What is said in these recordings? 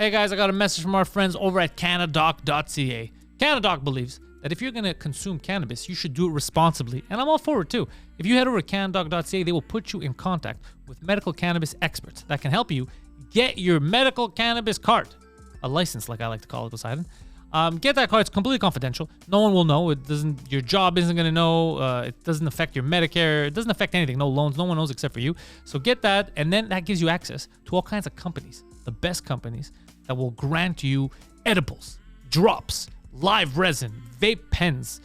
Hey guys, I got a message from our friends over at Canadoc.ca. Canadoc believes that if you're going to consume cannabis, you should do it responsibly, and I'm all for it too. If you head over to Canadoc.ca, they will put you in contact with medical cannabis experts that can help you get your medical cannabis card, a license like I like to call it, Poseidon. Get that card. It's completely confidential. No one will know. It doesn't. Your job isn't going to know. It doesn't affect your Medicare. It doesn't affect anything. No loans. No one knows except for you. So get that, and then that gives you access to all kinds of companies, the best companies that will grant you edibles, drops, live resin, vape pens,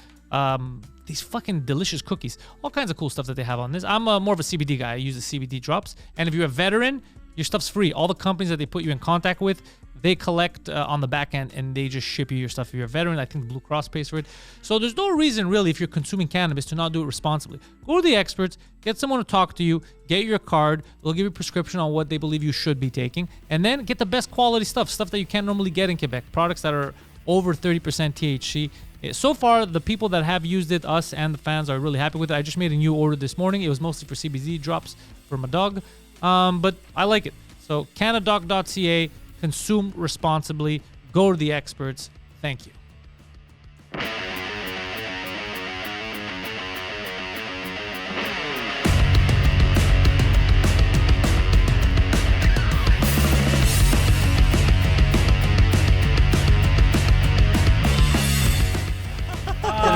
these fucking delicious cookies, all kinds of cool stuff that they have on this. I'm more of a CBD guy. I use the CBD drops. And if you're a veteran, your stuff's free. All the companies that they put you in contact with, they collect on the back end and they just ship you your stuff. If you're a veteran, I think Blue Cross pays for it. So there's no reason really if you're consuming cannabis to not do it responsibly. Go to the experts, get someone to talk to you, get your card. They'll give you a prescription on what they believe you should be taking. And then get the best quality stuff that you can't normally get in Quebec. Products that are over 30% THC. So far, the people that have used it, us and the fans, are really happy with it. I just made a new order this morning. It was mostly for CBD drops for my dog, but I like it. So Canadoc.ca, consume responsibly, go to the experts. Thank you.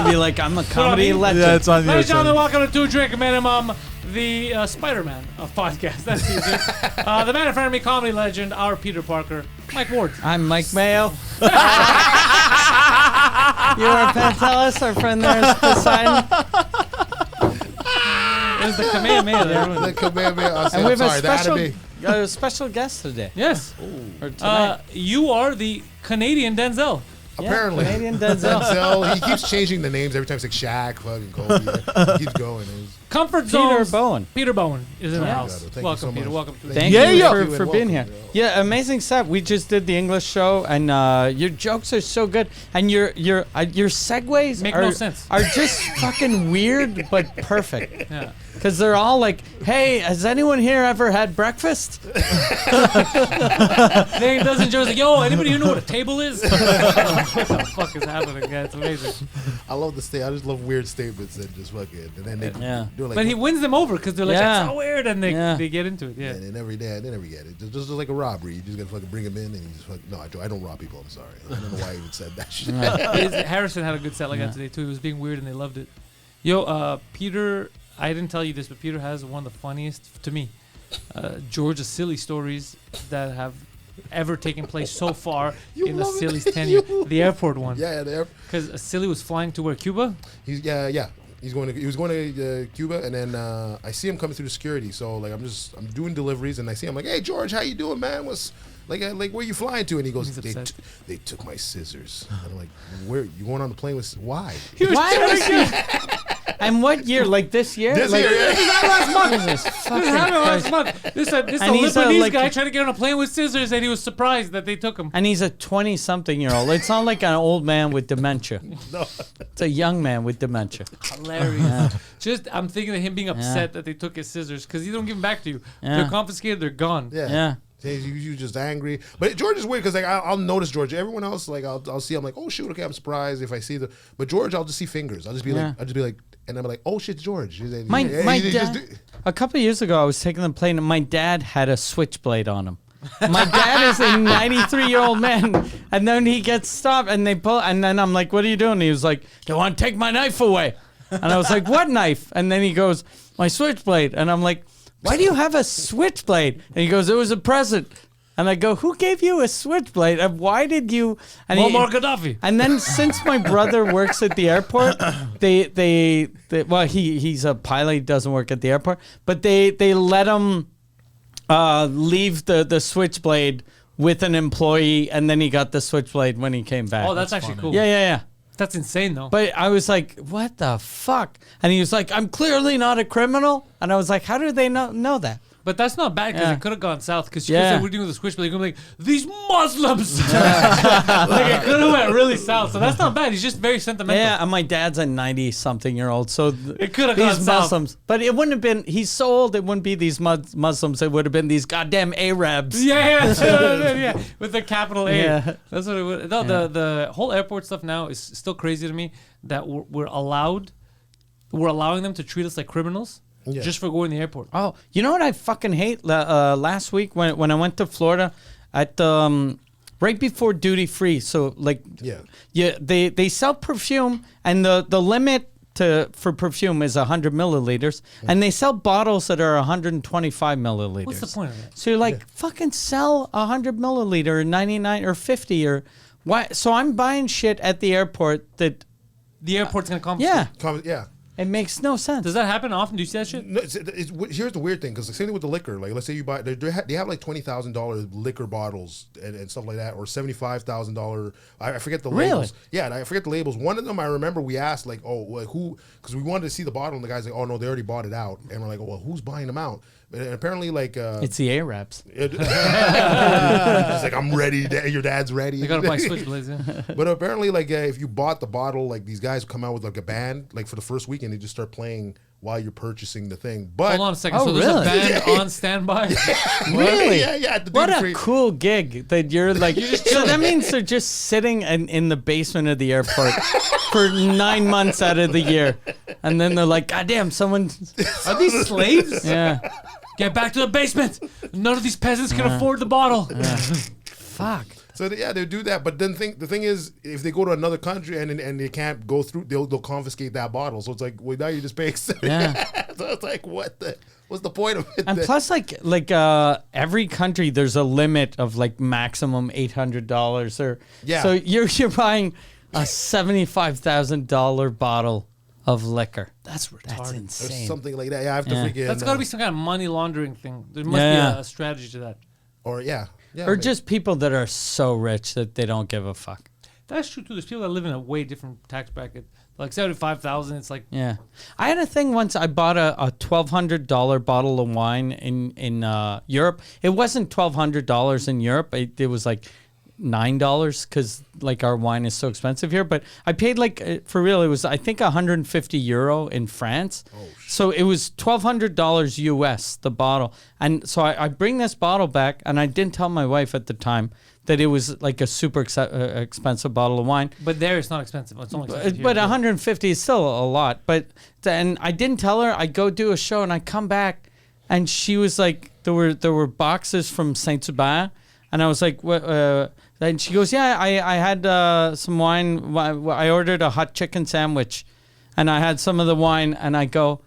Be like, I'm a comedy legend. Yeah, it's on you. Ladies and gentlemen, welcome to Two Drink Minimum, the Spider-Man of podcast. That's easy. The man in front of me, comedy legend, our Peter Parker, Mike Ward. I'm Mike Mayo. You are Pantelis, our friend there is Poseidon. It was the Kamehameha there. The Kamehameha. And we have sorry, a special guest today. Yes. Or tonight. You are the Canadian Denzel. Apparently. Yeah, Canadian Denzel. Denzel, he keeps changing the names every time. It's like Shaq, fucking Kobe. He keeps going. Comfort Peter zones. Bowen. Peter Bowen is in the Yeah. house. Thank you Welcome, so Peter. much. Welcome to Thank Yeah, you yeah. for being here. Yeah, amazing set. We just did the English show, and your jokes are so good, and your segues Make no sense. are just fucking weird but perfect. Yeah. Because they're all like, "Hey, has anyone here ever had breakfast?" Then doesn't Joe's like, yo, anybody know what a table is? What the fuck is happening? Yeah, it's amazing. I love the state. I just love weird statements and just fucking. And then they do it like. But he wins them over because they're like, Yeah. that's so weird, and they get into it. Yeah. And then every day, they never get it. Just like a robbery. You just gotta fucking bring him in, and he just fucking. No, I don't rob people. I'm sorry. I don't know why he even said that shit. Harrison had a good set like that today too. He was being weird and they loved it. Yo, Peter, I didn't tell you this, but Peter has one of the funniest, to me, Georgia silly stories that have ever taken place so far in the Silly's tenure. The airport one. Yeah, the airport. Because Silly was flying to where, Cuba? He was going to Cuba, and then I see him coming through the security. So like I'm doing deliveries, and I see him like, hey George, how you doing, man? What's like where you flying to? And he goes, they took my scissors. And I'm like, where you going on the plane with? Why? And what year? Like this year? This like, year, yeah. This happened last month. Jesus This fucking happened last Christ. month. This And he's a, Lebanese like- guy trying to get on a plane with scissors, and he was surprised that they took him. And he's a 20-something-year-old. It's not like an old man with dementia. No. It's a young man with dementia. Hilarious. I'm thinking of him being upset that they took his scissors because he don't give them back to you. Yeah. They're confiscated. They're gone. Yeah. You just angry, but George is weird because like I'll notice George. Everyone else like I'll see. I'm like, oh shoot, okay, I'm surprised if I see but George, I'll just see fingers. I'll just be like, and I'm like, oh shit, George. My dad, a couple of years ago, I was taking the plane, and my dad had a switchblade on him. My dad is a 93-year-old man, and then he gets stopped, and they pull, and then I'm like, what are you doing? And he was like, they want to take my knife away. And I was like, what knife? And then he goes, my switchblade. And I'm like, why do you have a switchblade? And he goes, it was a present. And I go, who gave you a switchblade? And why did you? And Muammar Gaddafi. And then since my brother works at the airport, he's a pilot, he doesn't work at the airport, but they let him leave the switchblade with an employee, and then he got the switchblade when he came back. Oh, that's actually cool. Yeah. That's insane, though. But I was like, what the fuck? And he was like, I'm clearly not a criminal. And I was like, how do they know that? But that's not bad because Yeah. it could have gone south. Because Yeah. we're doing the switchblade, they're going to be like, these Muslims. Like, it could have went really south. So that's not bad. He's just very sentimental. Yeah, and my dad's a 90-something-year-old, so It could have gone these south. Muslims. But it wouldn't have been. He's so old, it wouldn't be these Muslims. It would have been these goddamn Arabs. Yeah, yeah, with the capital A. Yeah. That's what it would. No, the whole airport stuff now is still crazy to me that we're allowing them to treat us like criminals Yeah. just for going to the airport. Oh, you know what I fucking hate? Last week when I went to Florida, at right before duty free. So like, Yeah. they sell perfume, and the limit for perfume is 100 milliliters, and they sell bottles that are 125 milliliters. What's the point of that? So you're like, fucking sell 100 milliliter, or 99 or 50 or why? So I'm buying shit at the airport that, The airport's gonna confiscate. yeah, Yeah. it makes no sense. Does that happen often? Do you see that shit? No, here's the weird thing, because the same thing with the liquor. Like, let's say you buy, they have like $20,000 liquor bottles and stuff like that, or $75,000. I forget the Really? labels. Yeah, and I forget the labels. One of them I remember we asked like, oh, like who? Because we wanted to see the bottle, and the guy's like, oh no, they already bought it out, and we're like, oh, well, who's buying them out? And apparently, like, It's the Arabs. it's like, I'm ready. Your dad's ready. You gotta buy switchblades. Yeah. But apparently, like, if you bought the bottle, like these guys come out with like a band, like for the first weekend, they just start playing while you're purchasing the thing. But Hold on a second. Oh, so there's really? a band on standby. Really? yeah. At the What duty a free. cool gig that you're like. So that means they're just sitting in the basement of the airport for 9 months out of the year, and then they're like, "God damn, someone." Are these slaves? Yeah. Get back to the basement. None of these peasants can afford the bottle. Fuck. So yeah, they do that. But then the thing is, if they go to another country and they can't go through, they'll confiscate that bottle. So it's like, well, now you just pay. Yeah. So it's like, what's the point of it? And plus, like every country, there's a limit of like maximum $800 or. Yeah. So you're buying a $75,000 bottle of liquor. That's retarded. That's or insane. something like that. Yeah, I have to Yeah. freaking. That's got to be some kind of money laundering thing. There must Yeah. be a strategy to that. Or yeah. Or just people that are so rich that they don't give a fuck. That's true too. There's people that live in a way different tax bracket. Like 75,000. It's like Yeah, I had a thing once. I bought a $1,200 bottle of wine in Europe. It wasn't $1,200 in Europe. It was like $9 because like our wine is so expensive here. But I paid like for real. It was I think €150 in France. So it was $1,200 US the bottle. And so I bring this bottle back, and I didn't tell my wife at the time that it was like a super expensive bottle of wine. But there it's not expensive. It's only expensive here. But 150 is still a lot. But then I didn't tell her. I go do a show and I come back, and she was like, there were boxes from Saint Hubert, and I was like, what? Then she goes, yeah, I had some wine. I ordered a hot chicken sandwich, and I had some of the wine, and I go,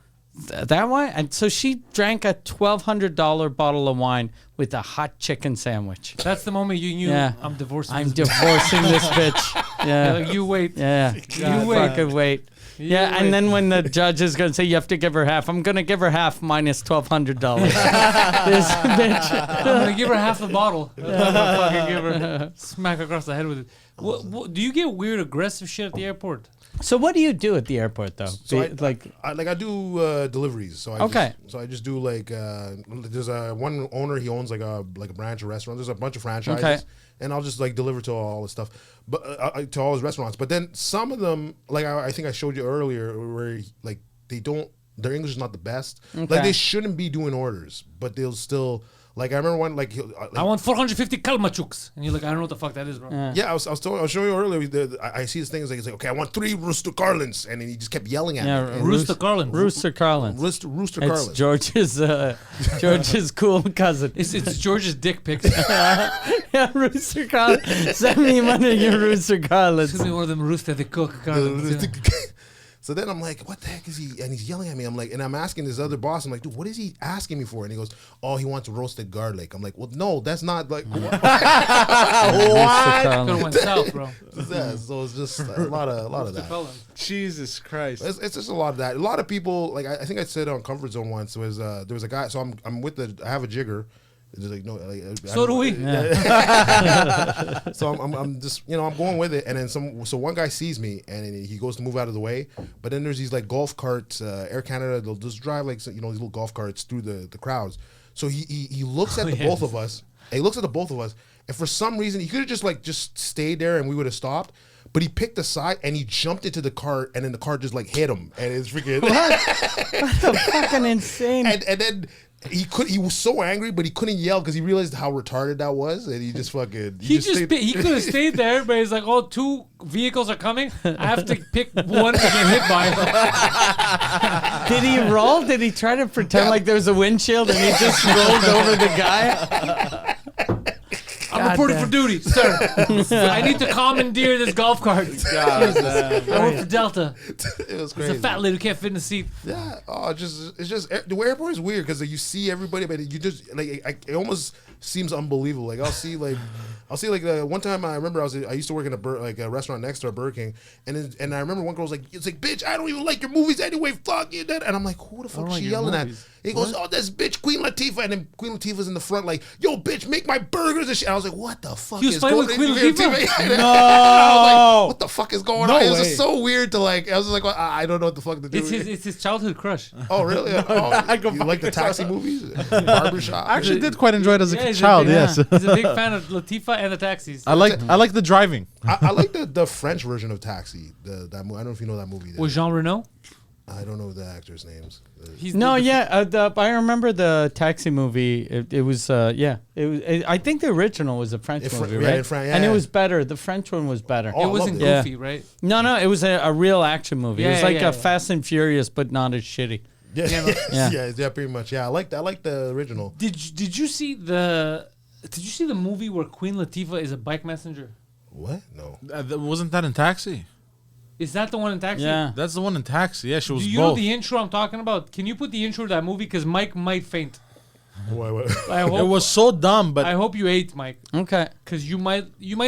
that wine? And so she drank a $1,200 bottle of wine with a hot chicken sandwich. That's the moment you knew Yeah. I'm divorcing. I'm this bitch. divorcing this bitch. Yeah, Yeah. like, you wait. Yeah, you fucking wait. Yeah, wait. and then when the judge is gonna say you have to give her half, I'm gonna give her half minus $1,200. This bitch. I'm gonna give her half the bottle. I'm gonna fucking give her smack across the head with it. What, do you get weird aggressive shit at the airport? So what do you do at the airport though? So Like, I do deliveries. So Okay. I just do like there's one owner, he owns like a branch of restaurants. There's a bunch of franchises, Okay. and I'll just like deliver to all this stuff, but to all his restaurants. But then some of them, like I think I showed you earlier, where like their English is not the best. Okay. Like they shouldn't be doing orders, but they'll still. Like I remember one like, I want 450 kalmachuks, and you're like, I don't know what the fuck that is, bro. yeah, I was showing you earlier. I see this thing. It's like, okay, I want 3 Rooster Carlins, and then he just kept yelling at yeah, me. And Rooster Carlins. Rooster Carlins. Rooster It's Carlins. George's cool cousin. It's George's dick pics. Yeah, Rooster Carlins. Send me one of your Rooster Carlins. Give me one of them Rooster the cook Carlins. Yeah. So then I'm like, what the heck is he? And he's yelling at me. I'm like, and I'm asking this other boss. I'm like, dude, what is he asking me for? And he goes, oh, he wants roasted garlic. I'm like, well, no, that's not like. Rooster Could Carlins. have went south, bro. Yeah, so it's just a lot of that. Carlins. Jesus Christ. It's just a lot of that. A lot of people, like I think I said on Comfort Zone once, there was a guy. So I'm with I have a jigger. It's like no, like, So do we. So I'm just I'm going with it, and then so one guy sees me and he goes to move out of the way, but then there's these like golf carts, Air Canada, they'll just drive like these little golf carts through the crowds. So he looks at the yes. both of us. He looks at the both of us, and for some reason he could have just stayed there and we would have stopped. But he picked a side and he jumped into the car, and then the car just like hit him, and it's freaking. What fucking insane. and then he was so angry, but he couldn't yell because he realized how retarded that was, and he just fucking. He stayed- he could have stayed there, but he's like, oh, 2 vehicles are coming. I have to pick one to get hit by. Did he roll? Did he try to pretend like there was a windshield and he just rolled over the guy? I'm reporting for duty, sir. I need to commandeer this golf cart. I work for Delta. It was There's crazy. a fat lady who can't fit in the seat. Yeah. Oh, it's just the airport is weird because you see everybody, but you just like it almost seems unbelievable. Like I'll see one time I remember I used to work in a restaurant next to a Burger King, and I remember one girl was like, it's like, bitch, I don't even like your movies anyway. Fuck you, and I'm like, who the fuck is she yelling at? He goes, oh, that's bitch Queen Latifah, and then Queen Latifah's in the front like, yo, bitch, make my burgers and shit. I was like, what the fuck He was is fighting going with on? Queen Latifah? No. I was like, what the fuck is going No on? It was way. just so weird to like. I was just like, well, I don't know what the fuck to do. It's his childhood crush. Oh really? You like the taxi movies? Barbershop? I actually did quite enjoy it as a he's child. big, Yes, He's a big fan of Latifah and the taxis. I like the driving. I like the French version of Taxi. That movie. I don't know if you know that movie. Was Jean Reno? I don't know the actors' names. He's No, the- yeah. I remember the Taxi movie. It was, yeah. I think the original was a French movie, yeah, right? in Fran- And it yeah. was better. The French one was better. Oh, It I wasn't loved it. goofy, right? No, it was a real action movie. it was Yeah, like yeah, a yeah. Fast and Furious, but not as shitty. Yeah, Yeah. yeah, pretty much. Yeah, I like the original. Did you see the movie where Queen Latifah is a bike messenger? What? No. Wasn't that in Taxi? Is that the one in Taxi? Yeah. That's the one in Taxi. Yeah, she was Do you know both. the intro I'm talking about? Can you put the intro to that movie? Because Mike might faint. What? I hope, It was so dumb, but I hope you ate, Mike. Okay. Because you might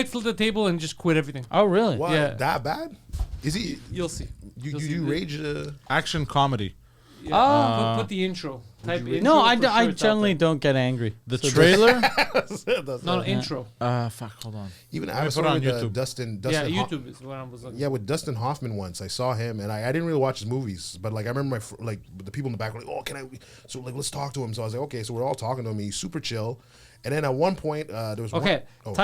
flip the table and just quit everything. Oh, really? What? Yeah. That bad? Is he? You'll see. You You'll see the- rage? action comedy. Yeah. Put the intro. Type intro. No, I for sure, it's out generally there. don't get angry. The trailer. No, intro. Fuck. Hold on. Even Let I me was put it on with YouTube. Dustin. Yeah, Ho- YouTube is what I was looking. Yeah, with Dustin Hoffman once, I saw him, and I didn't really watch his movies, but like I remember the people in the back were like, "Oh, can I?" So like, let's talk to him. So I was like, "Okay." So we're all talking to him. He's super chill, and then at one point there was Okay, one,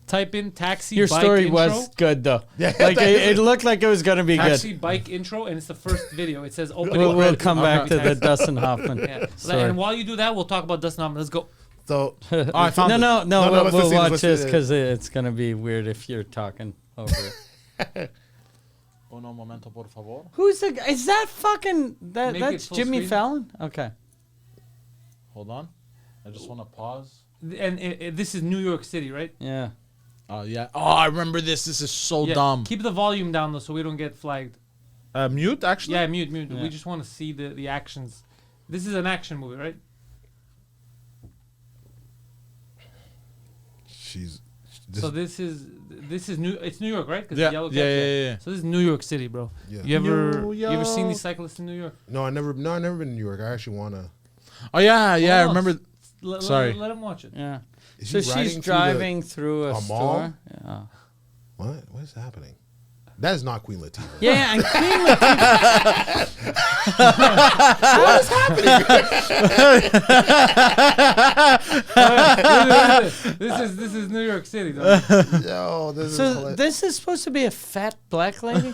type in taxi. Your bike story intro. was good, though. Yeah, Like, it looked like it was going to be Taxi good. bike intro, and it's the first video. It says opening. We'll credits. come back to the Taxi. Dustin Hoffman. Yeah. Sorry. And while you do that, we'll talk about Dustin Hoffman. Let's go. So Oh, I found it. No, No, we'll, let's we'll see, watch let's this see. because it's going to be weird if you're talking over it. Uno momento, por favor. Who's the guy? Is that fucking... Make That's it full Jimmy screen. Fallon? Okay. Hold on. I just want to pause. And this is New York City, right? Yeah. Oh yeah. Oh, I remember this. This is so Yeah. dumb. Keep the volume down though, so we don't get flagged. Mute actually. Yeah, mute. Yeah. We just want to see the actions. This is an action movie, right? So this is it's New York, right? 'Cause Yeah, the yellow yeah, cap, yeah. So this is New York City, bro. Yeah. You New ever seen York. these cyclists in New York? No, I never been to New York. I actually wanna. Oh yeah, yeah. I Hold on. remember. Sorry. Let him watch it. Yeah. Is So he riding she's through driving through a a store. mall? Yeah. What is happening? That is not Queen Latifah. Yeah, and Queen Latifah. This is New York City. Though. Yo, this is So hilarious. this is supposed to be a fat black lady?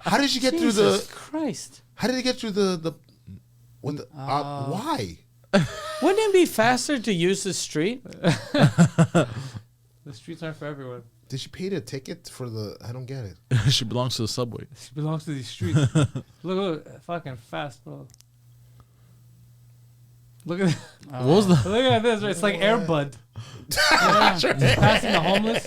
How did you get through Jesus the? Christ. How did it get through the? With the why? Wouldn't it be faster to use the street? The streets aren't for everyone. Did she pay the ticket for the? I don't get it. She belongs to the subway. She belongs to these streets. look, fucking fast, bro. Look at What was the? look at this. It's like Air Bud. Yeah. She's passing the homeless.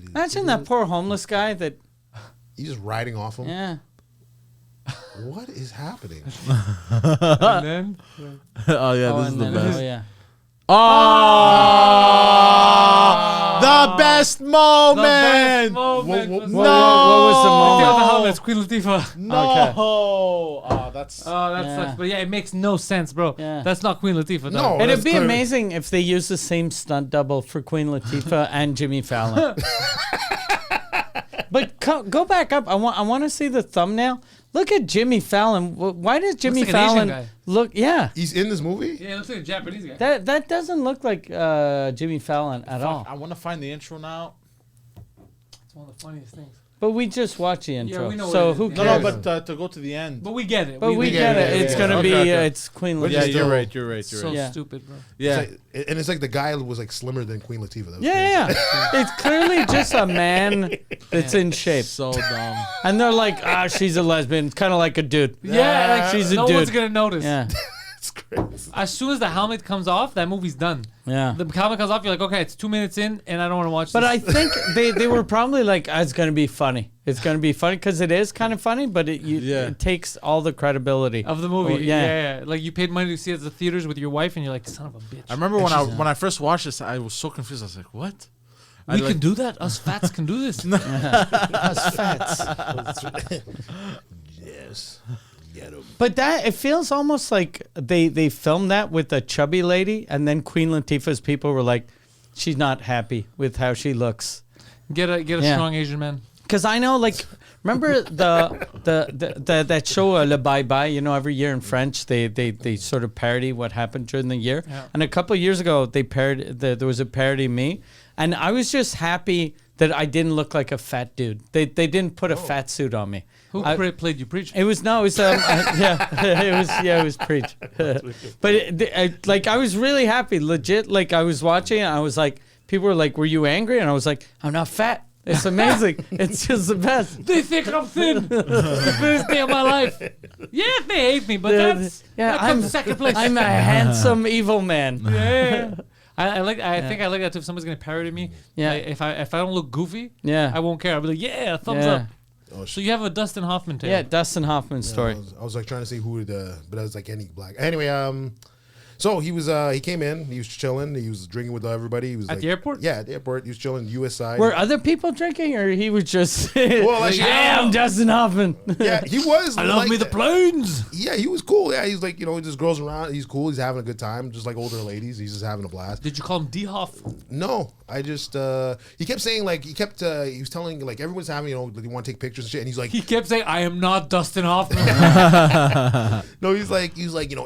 Imagine that poor homeless guy that, He's just riding off him. yeah. What is happening? And then Oh yeah, Oh, this is and the then, best. oh, yeah. Oh, the best the moment. best moment. Wha- was wha- What was the Take moment? off the helmet, Queen Latifah. No. Okay. Oh, that's. Oh, that Yeah. sucks. But yeah, it makes no sense, bro. Yeah. That's not Queen Latifah. No. dog. It'd that's be clear. amazing if they used the same stunt double for Queen Latifah and Jimmy Fallon. But go back up. I want to see the thumbnail. Look at Jimmy Fallon. Why does Jimmy like an Asian Fallon guy. look? Yeah, He's in this movie. Yeah, it looks like a Japanese guy. that doesn't look like Jimmy Fallon at all. I want to find the intro now. It's one of the funniest things. But we just watched the intro, we know so what it is. who No, cares? no, but to go to the end. But we get it. But we get it. It's gonna be it's Queen Yeah, Latifah. you're right. You're right. so You're right. Yeah. stupid, bro. Yeah. And it's like the guy was like slimmer than Queen Latifah. That was Yeah, crazy. yeah. It's clearly just a man that's in shape. So dumb. And they're like, she's a lesbian. It's kind of like a dude. Yeah, like she's a no dude. one's gonna notice. Yeah, It's crazy. As soon as the helmet comes off, that movie's done. yeah. The helmet comes off, you're like, okay, it's 2 minutes in, and I don't want to watch But this. I think they were probably like, it's going to be funny. It's going to be funny because it is kind of funny, but it takes all the credibility. of the movie. Oh, yeah. Yeah. Like you paid money to see it at the theaters with your wife, and you're like, son of a bitch. I remember when I first watched this, I was so confused. I was like, "What?" we can do that. Us fats can do this. Us fats. Yes. Get him. But it feels almost like they filmed that with a chubby lady, and then Queen Latifah's people were like, she's not happy with how she looks. Get a Yeah. strong Asian man. Because I know, like, remember the that show Le Bye Bye? You know, every year in French they sort of parody what happened during the year. Yeah. And a couple of years ago, there was a parody of me, and I was just happy that I didn't look like a fat dude. They didn't put a fat suit on me. Who played you preach? It was it was preach. But like I was really happy, legit. Like I was watching it, I was like, people were like, "Were you angry?" And I was like, "I'm not fat. It's amazing. It's just the best." They think I'm thin. The biggest day of my life. Yeah, they hate me, but that comes second place. I'm a handsome evil man. Yeah. I think I like that too. If somebody's gonna parody me, Yeah. if I don't look goofy, Yeah. I won't care. I'll be like, yeah, thumbs Yeah. up. So you have a Dustin Hoffman tale. Yeah, Dustin Hoffman story. I was like trying to see who but I was like any black. Anyway, so he was he came in, he was chilling, he was drinking with everybody. He was At like, the airport? Yeah, at the airport. He was chilling U.S. side. Were other people drinking, or he was just? Well, like, yeah, I'm Dustin Hoffman. yeah, he was. I love like me the that. planes. Yeah, he was cool. Yeah, he's like, just girls around. He's cool. He's having a good time, just like older ladies. He's just having a blast. Did you call him D Hoff? No, I just he kept saying like he was telling like everyone's having like, they want to take pictures and shit, and he's like, He kept saying, I am not Dustin Hoffman. no, he's like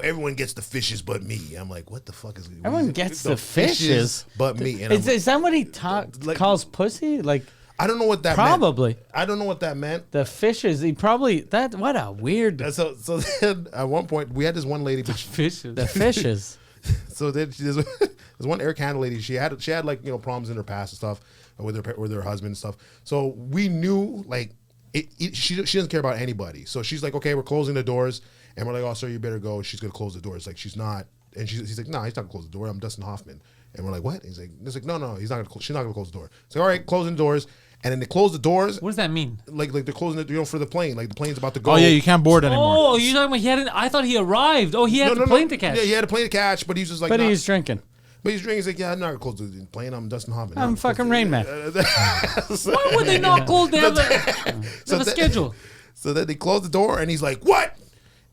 everyone gets the fishes but me. I'm like, what the fuck is Everyone gets the fishes but me? And Is that what he calls pussy? Like I don't know what that probably meant. I don't know what that meant. the fishes. He probably what a weird So then at one point we had this one lady, but Fishes. the fishes. so then there's one Air Canada lady. She had like problems in her past and stuff with her husband and stuff. So we knew like she doesn't care about anybody. So she's like, okay, we're closing the doors, and we're like, oh, sir, you better go. She's gonna close the doors. Like she's not, and he's like, no, he's not gonna close the door. I'm Dustin Hoffman, and we're like, what? He's like, no, he's not gonna. She's not gonna close the door. So all right, closing the doors, and then they close the doors. What does that mean? Like they're closing it, for the plane. Like the plane's about to go. Oh yeah, you can't board anymore. Oh, you're talking about he hadn't. I thought he arrived. Oh, he had the plane to catch. Yeah, he had a plane to catch, but he's just like, But nah. he's drinking. But he's drinking. He's like, yeah, I'm not gonna close the plane. I'm Dustin Hoffman. I'm fucking Rain Man. Why would they not close? They have a schedule. So then they close the door, and he's like, what?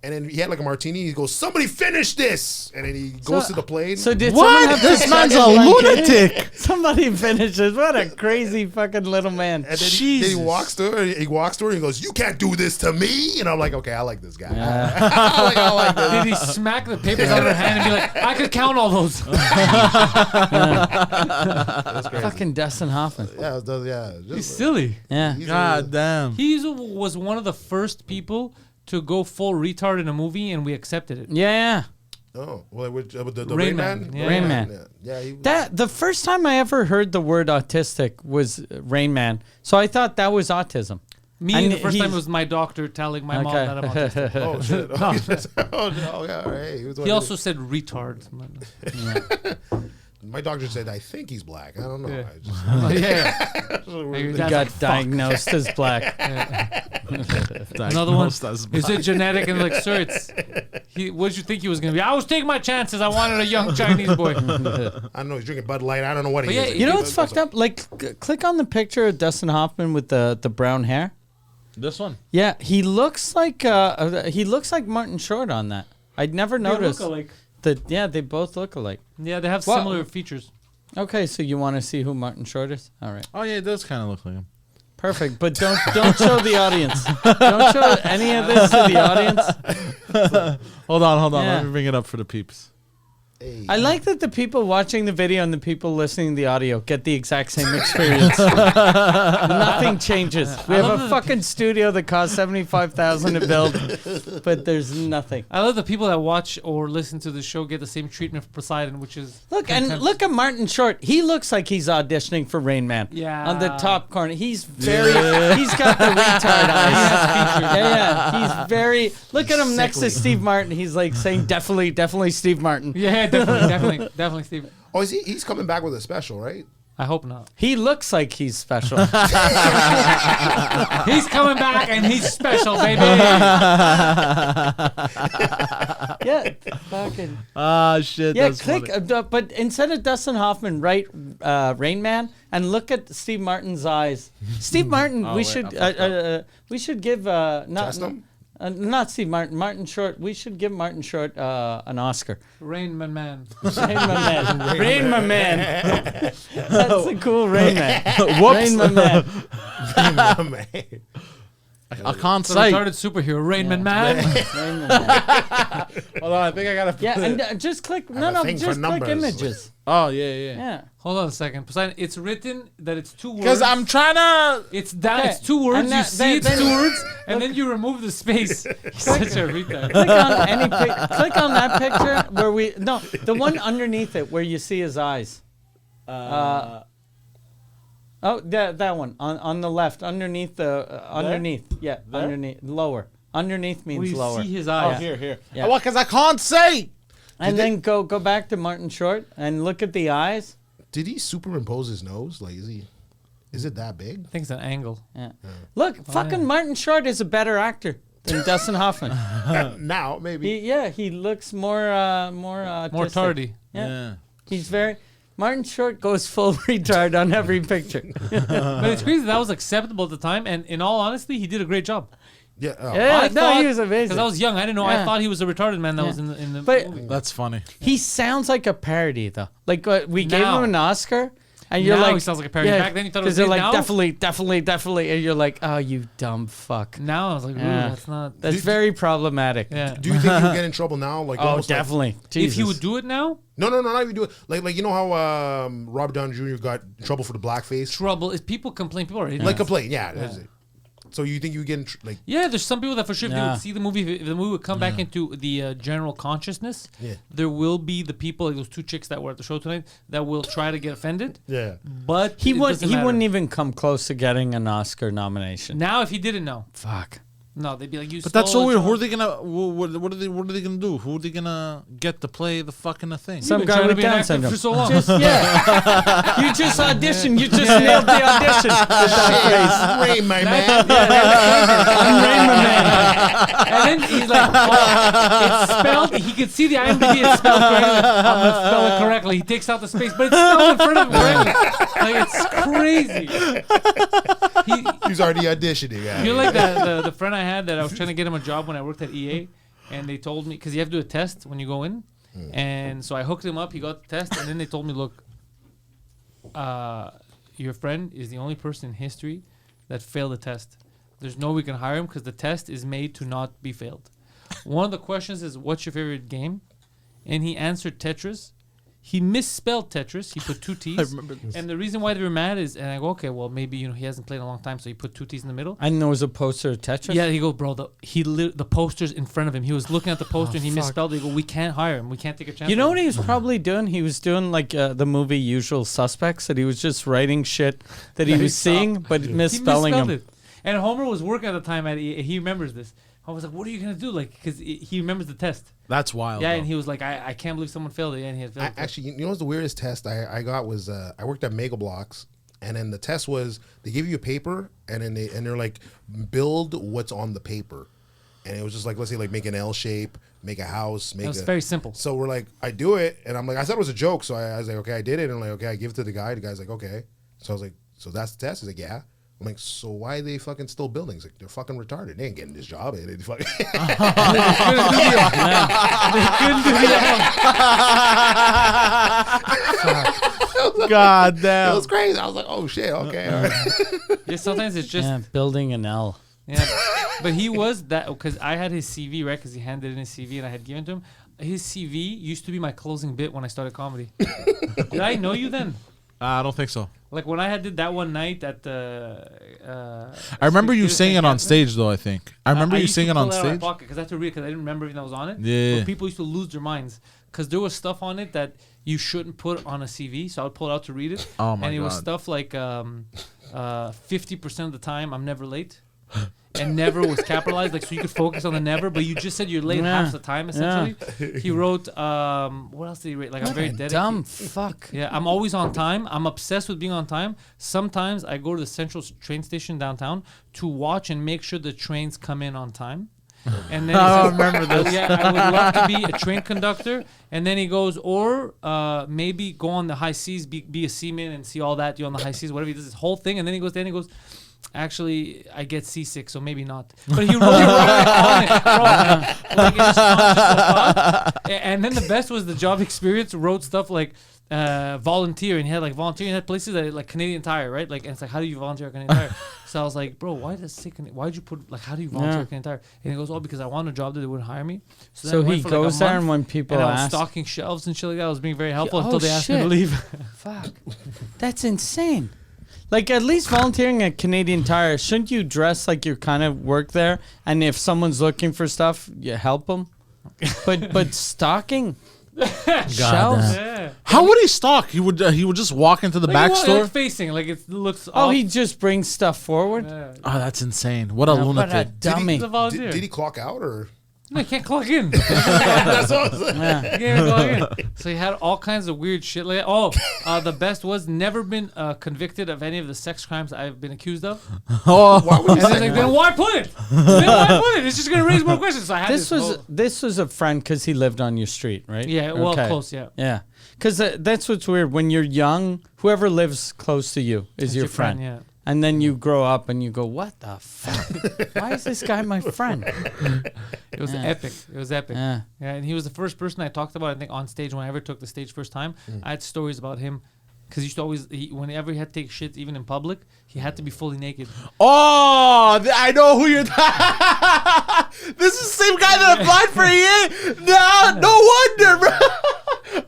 And then he had like a martini. He goes, somebody finish this. And then he goes to the plane. So did What? someone have This to man's check a his blanket? lunatic. Somebody finishes. What a crazy fucking little man. And then he walks to her. He walks to her. And he goes, "You can't do this to me." And I'm like, "Okay, I like this guy. I like this." Did he smack the papers out of her hand and be like, I could count all those? That's crazy. Fucking Dustin Hoffman. Yeah, just, He's silly. Yeah. he's God damn. He was one of the first people to go full retard in a movie, and we accepted it. Yeah. oh, well, with the Rain Rain Man. Man. Yeah. Rain Man. Yeah, he was, That the first time I ever heard the word autistic was Rain Man. So I thought that was autism. Me, And the first time he's- was my doctor telling my mom Okay. that I'm autistic. Oh shit! Oh, no, yeah, all right. He also said retard. my doctor said I think he's black. I don't know. Yeah. I just, Oh, yeah. He That's got like, fuck. diagnosed as black. Another one. Is it genetic? And like, sir, it's. What did you think he was gonna be? I was taking my chances. I wanted a young Chinese boy. I don't know. He's drinking Bud Light. I don't know what he But is. yeah, You know what's fucked up? Like, click on the picture of Dustin Hoffman with the brown hair. This one. Yeah, he looks like Martin Short on that. I'd never noticed that. Yeah, they both look alike. Yeah, they have Well- similar features. Okay, so you want to see who Martin Short is? All right. Oh yeah, it does kind of look like him. Perfect, but don't show the audience. Don't show any of this to the audience. Hold on. Yeah. Let me bring it up for the peeps. Hey. I like that the people watching the video and the people listening to the audio get the exact same experience. Nothing changes. We have a fucking studio that costs $75,000 to build, but there's nothing. I love the people that watch or listen to the show get the same treatment for Poseidon, which is Look contempt. look at Martin Short. He looks like he's auditioning for Rain Man. Yeah. On the top corner, he's very. He's got the retard eyes. Yeah. He's very. Look at him next to Sickly. Steve Martin. He's like saying definitely Steve Martin. Yeah, definitely, Steve. Oh, is he? He's coming back with a special, right? I hope not. He looks like he's special. He's coming back and he's special, baby. Yeah, fucking. Ah, shit. Yeah, that's click. funny. But instead of Dustin Hoffman, write Rain Man and look at Steve Martin's eyes. Steve Martin, Oh, we wait, should I fucked we should give not Chesnam? not Steve Martin, Martin Short. We should give Martin Short an Oscar. Rain Man. Rain My Man. Rain My Man. That's a cool Rain Man. Rain My Man. Man. I can't So say. retarded superhero, Rain Man. Rain My Man. Hold on, I think I gotta. Yeah, and just click. No, a thing for just click numbers. images. Oh yeah. Yeah. Hold on a second. Poseidon, it's written that it's 2 words. Because I'm trying to. It's that. Okay. It's 2 words. And You that- see, it's then- 2 words, and then you remove the space. You're such a retard. Click on any click on that picture where we the one underneath it where you see his eyes. Oh, that one on the left underneath the underneath. Yeah, There? underneath lower. Underneath means Well, you lower. see his Oh, eyes. here. Yeah. Well, because I can't say. And then go back to Martin Short and look at the eyes. Did he superimpose his nose? Like, is it that big? I think it's an angle. Yeah. Look, fucking Martin Short is a better actor than Dustin Hoffman. Now, maybe. He looks more More autistic. tardy. Yeah. He's very Martin Short goes full retard on every picture. But it's crazy that was acceptable at the time, and in all honesty, he did a great job. Yeah. Oh. Yeah, no, he was amazing. Because I was young, I didn't know. Yeah. I thought he was a retarded man that Yeah. was in the But- movie. That's funny. He sounds like a parody though. Like we gave Now. him an Oscar, and you're Now like, he sounds like a parody. Back then you thought it was they're good. like Now- definitely, and you're like, oh, you dumb fuck. Now I was like, ooh, Yeah. that's not. That's very problematic. Yeah. Do you think he'll get in trouble now? Like, Oh, almost like- definitely. If Jesus. he would do it now, no, not even do it. Like you know how Robert Downey Jr. got in trouble for the blackface? trouble is people complain. People are idiots. Like complain, yeah. That's it. So you think you get in like? Yeah, there's some people that for sure if they Yeah. would see the movie, if the movie would come back into the general consciousness, Yeah. there will be the people, like those 2 chicks that were at the show tonight, that will try to get offended. Yeah. But he it would doesn't he matter. wouldn't even come close to getting an Oscar nomination. Now, if he didn't know, Fuck. no, they'd be like, you. But that's so stole weird. a Who are job. they gonna? What are they gonna do? Who are they gonna get to play the fucking thing? Some been guy trying to with be an Down actor syndrome. for so long. Just, yeah. You just auditioned. You just nailed the audition with that phrase. Rain, my man. I'm Rain My Man. And then he's like, oh, it's spelled. He could see the IMDb. It's spelled correctly. I'm gonna spell it correctly. He takes out the space, but it's spelled in front of him correctly. Like it's crazy. He's already auditioning. Yeah. You're like the friend I had that I was trying to get him a job when I worked at EA, and they told me because you have to do a test when you go in, and so I hooked him up. He got the test, and then they told me, look, your friend is the only person in history that failed the test. There's no way we can hire him because the test is made to not be failed. One of the questions is, what's your favorite game? And he answered Tetris. He misspelled Tetris. He put 2 T's. I remember this. And the reason why they were mad is, and I go, okay, well, maybe, he hasn't played in a long time, so he put 2 T's in the middle. And there was a poster of Tetris. Yeah, he go, bro, the poster's in front of him. He was looking at the poster and he fuck. misspelled it. He go, we can't hire him. We can't take a chance. You know on what him." he was probably doing? He was doing like the movie Usual Suspects, that he was just writing shit that he That he was seeing, but He misspelling misspelled them. it. And Homer was working at the time at EA. He remembers this. I was like, what are you going to do? Like, because he remembers the test. That's wild. Yeah, though. and he was like, I can't believe someone failed it. Yeah, and he had failed it. Actually, you know what's the weirdest test I got was I worked at Mega Blocks, and then the test was they give you a paper, and then they're like, build what's on the paper, and it was just like, let's say like make an L shape, make a house, make It was a. very simple. So we're like, I do it, and I'm like, I thought it was a joke, so I was like, okay, I did it, and I'm like, okay, I give it to the guy. The guy's like, okay. So I was like, so that's the test. He's like, yeah. I'm like, so why are they fucking still building? He's like, they're fucking retarded. They ain't getting this job. They fucking God It damn. was crazy. I was like, oh shit, okay, all right. Yeah, sometimes it's just Yeah, building an L. yeah. But he was that because I had his CV right because he handed in his CV and I had given to him. His CV used to be my closing bit when I started comedy. Did I know you then? I don't think so. Like when I did that one night at the. I remember you Theater singing St. on Catherine. stage though. I think I remember you used to singing pull on it out of my stage. pocket because I had to read because I didn't remember everything that was on it. Yeah. But people used to lose their minds because there was stuff on it that you shouldn't put on a CV. So I would pull it out to read it. Oh my And it was God. stuff like 50% of the time I'm never late. And never was capitalized, like so you could focus on the never, but you just said you're late Yeah. half the time essentially. He wrote what else did he write? Like I'm very dedicated. Dumb fuck. Yeah, I'm always on time. I'm obsessed with being on time. Sometimes I go to the central train station downtown to watch and make sure the trains come in on time. And then he I says, remember this. Yeah, I would love to be a train conductor. And then he goes, or maybe go on the high seas, be a seaman and see all that. You on the high seas, whatever. He does this whole thing, and then he goes. Actually, I get seasick, so maybe not. But he wrote it on it, bro. Like, it just thought. And then the best was the job experience. Wrote stuff like volunteer, and he had like volunteering. He had places that like Canadian Tire, right? Like, and it's like, how do you volunteer at Canadian Tire? So I was like, bro, why does say why'd you put like, how do you volunteer at Canadian Tire? And he goes, oh, because I want a job that they wouldn't hire me. So then I went he for, like, a goes there, month, and when people and I was ask, stocking shelves and shit like that. I was being very helpful Oh, until they asked me to shit. leave. fuck, that's insane. Like at least volunteering at Canadian Tire, shouldn't you dress like you kind of work there? And if someone's looking for stuff, you help them. But stocking shelves. Yeah. How would he stalk? He would just walk into the back Like, store. like facing, like it looks. Oh, off. he just brings stuff forward. Yeah. Oh, that's insane. What a But a lunatic. dummy. He's a volunteer. Did he clock out or? No, you can't clock in. That's what I was saying. Yeah. You can't even clock in. So he had all kinds of weird shit like that. Oh, the best was never been convicted of any of the sex crimes I've been accused of. Oh, Why would And he then, say like, that? then why put it? Then why put it? It's just gonna raise more questions. So I had This was a friend because he lived on your street, right? Yeah, well, Okay. close, yeah. Yeah, because that's what's weird. When you're young, whoever lives close to you is your friend. Yeah. And then you grow up and you go, what the fuck? Why is this guy my friend? It was Yeah. epic. It was epic. Yeah. Yeah, and he was the first person I talked about, I think, on stage when I ever took the stage first time. I had stories about him. Because he used to always, whenever he had to take shit, even in public, he had to be fully naked. oh, I know who you're. This is the same guy that applied for EA. No wonder, bro.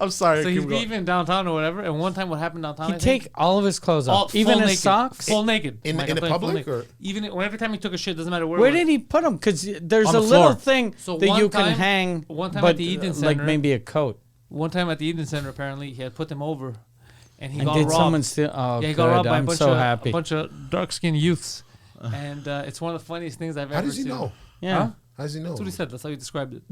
I'm sorry. So keep he'd be going. even downtown or whatever. And one time, what happened downtown? He'd take all of his clothes off, full even his naked, socks. full naked. In- Oh my in God, the full public, naked. or- Even every time he took a shit, doesn't matter where. Where it was. did he put them? Because there's On a the little floor. thing So that one you can time- hang, one time but at the Eden like Center- maybe a coat. One time at the Eden Center, apparently, he had put them over. And he And got did robbed. someone steal? Oh, Yeah, he good. got robbed by I'm a bunch, so of, happy. a bunch of dark-skinned youths. And it's one of the funniest things I've How ever does he seen. know? Yeah. Huh? How does he know? That's what he said. That's how he described it.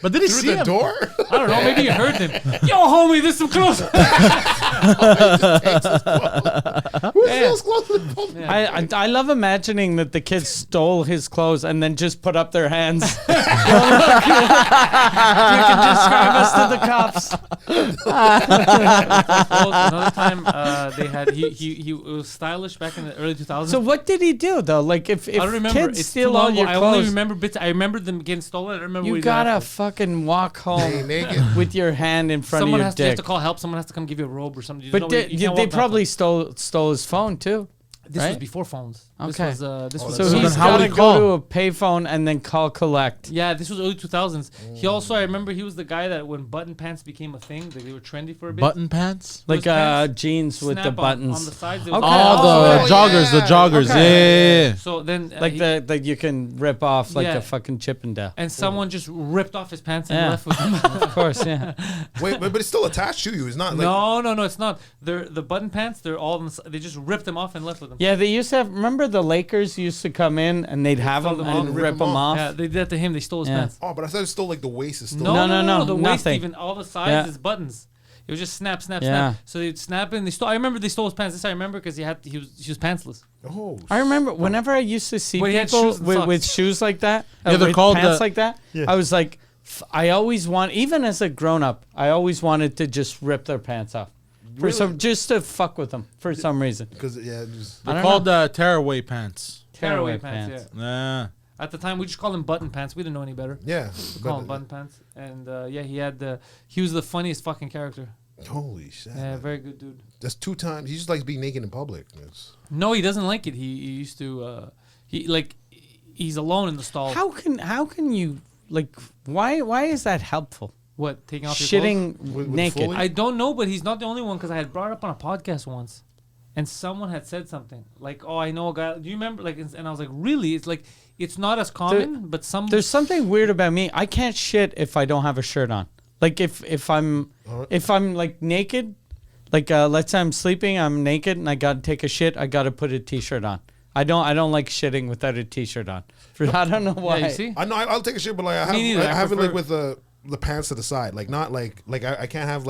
But did he Through see the him? door? I don't know. Maybe he heard him. Yo, homie, there's some clothes. Who Yeah. steals clothes in the public? Yeah. I love imagining that the kids stole his clothes and then just put up their hands. You can describe us to the cops. Another time, they had he was stylish back in the early 2000s. So what did he do though? Like if I don't remember. kids It's steal too all long. your I only clothes, remember bits. I remember them getting stolen. I don't remember. what you he did gotta after. fucking walk Hey, home naked. with your hand in front Someone of your has to, you have dick. to call help. Someone has to come give you a robe or something. But they probably stole his phone too. This was right? before phones. This Okay. was this was So So he's then how would gotta he call? go to a payphone and then call collect. Yeah, this was early 2000s. He also, I remember, he was the guy that when button pants became a thing, they were trendy for a bit. Button pants? Like Those pants jeans with the Snap buttons. on the sides. Okay. Oh, Oh, the joggers, the yeah. joggers. Okay. Yeah. So then, like that you can rip off like Yeah. a fucking Chippendale. and someone just ripped off his pants and Yeah. left with them. Of course, yeah. Wait, but it's still attached to you. It's not like. No, it's not. They're the button pants. They're all on the, they just ripped them off and left with them. Yeah, they used to have. Remember the Lakers used to come in and they'd have fold them them and off. rip them off. Yeah, they did that to him. They stole his Yeah. pants. Oh, but I thought it's still like the waist is still. No, The waist, nothing. even all the sides Yeah. is buttons. It was just snap, snap, Yeah. snap. So they'd snap it and they stole. I remember they stole his pants. This I remember because he was pantsless. Oh, I remember whenever I used to see But he had people shoes and with socks. shoes like that, Yeah, they're with called pants the- like that. Yeah. I was like, I always want, even as a grown up, I always wanted to just rip their pants off. for some just to fuck with them for some reason. Because just, They're called tearaway pants. Tearaway pants. Yeah. Yeah. At the time, we just called him button pants. We didn't know any better. yeah. We called him button pants. And he was the funniest fucking character. Holy shit. Yeah, very good dude. That's 2 times. He just likes being naked in public. No, he doesn't like it. He used to. He's alone in the stall. How can you like? Why is that helpful? What, taking off your Shitting With naked. Foley? I don't know, but he's not the only one because I had brought it up on a podcast once, and someone had said something like, "Oh, I know a guy." Do you remember? Like, and I was like, "Really?" It's like it's not as common, but some. There's something weird about me. I can't shit if I don't have a shirt on. Like if I'm like naked, like let's say I'm sleeping, I'm naked, and I gotta take a shit. I gotta put a t-shirt on. I don't like shitting without a t-shirt on. I don't know why. Yeah, you see? I know I'll take a shit, but like I Me have, neither. I I have it like prefer- with the pants to the side, like not like I can't have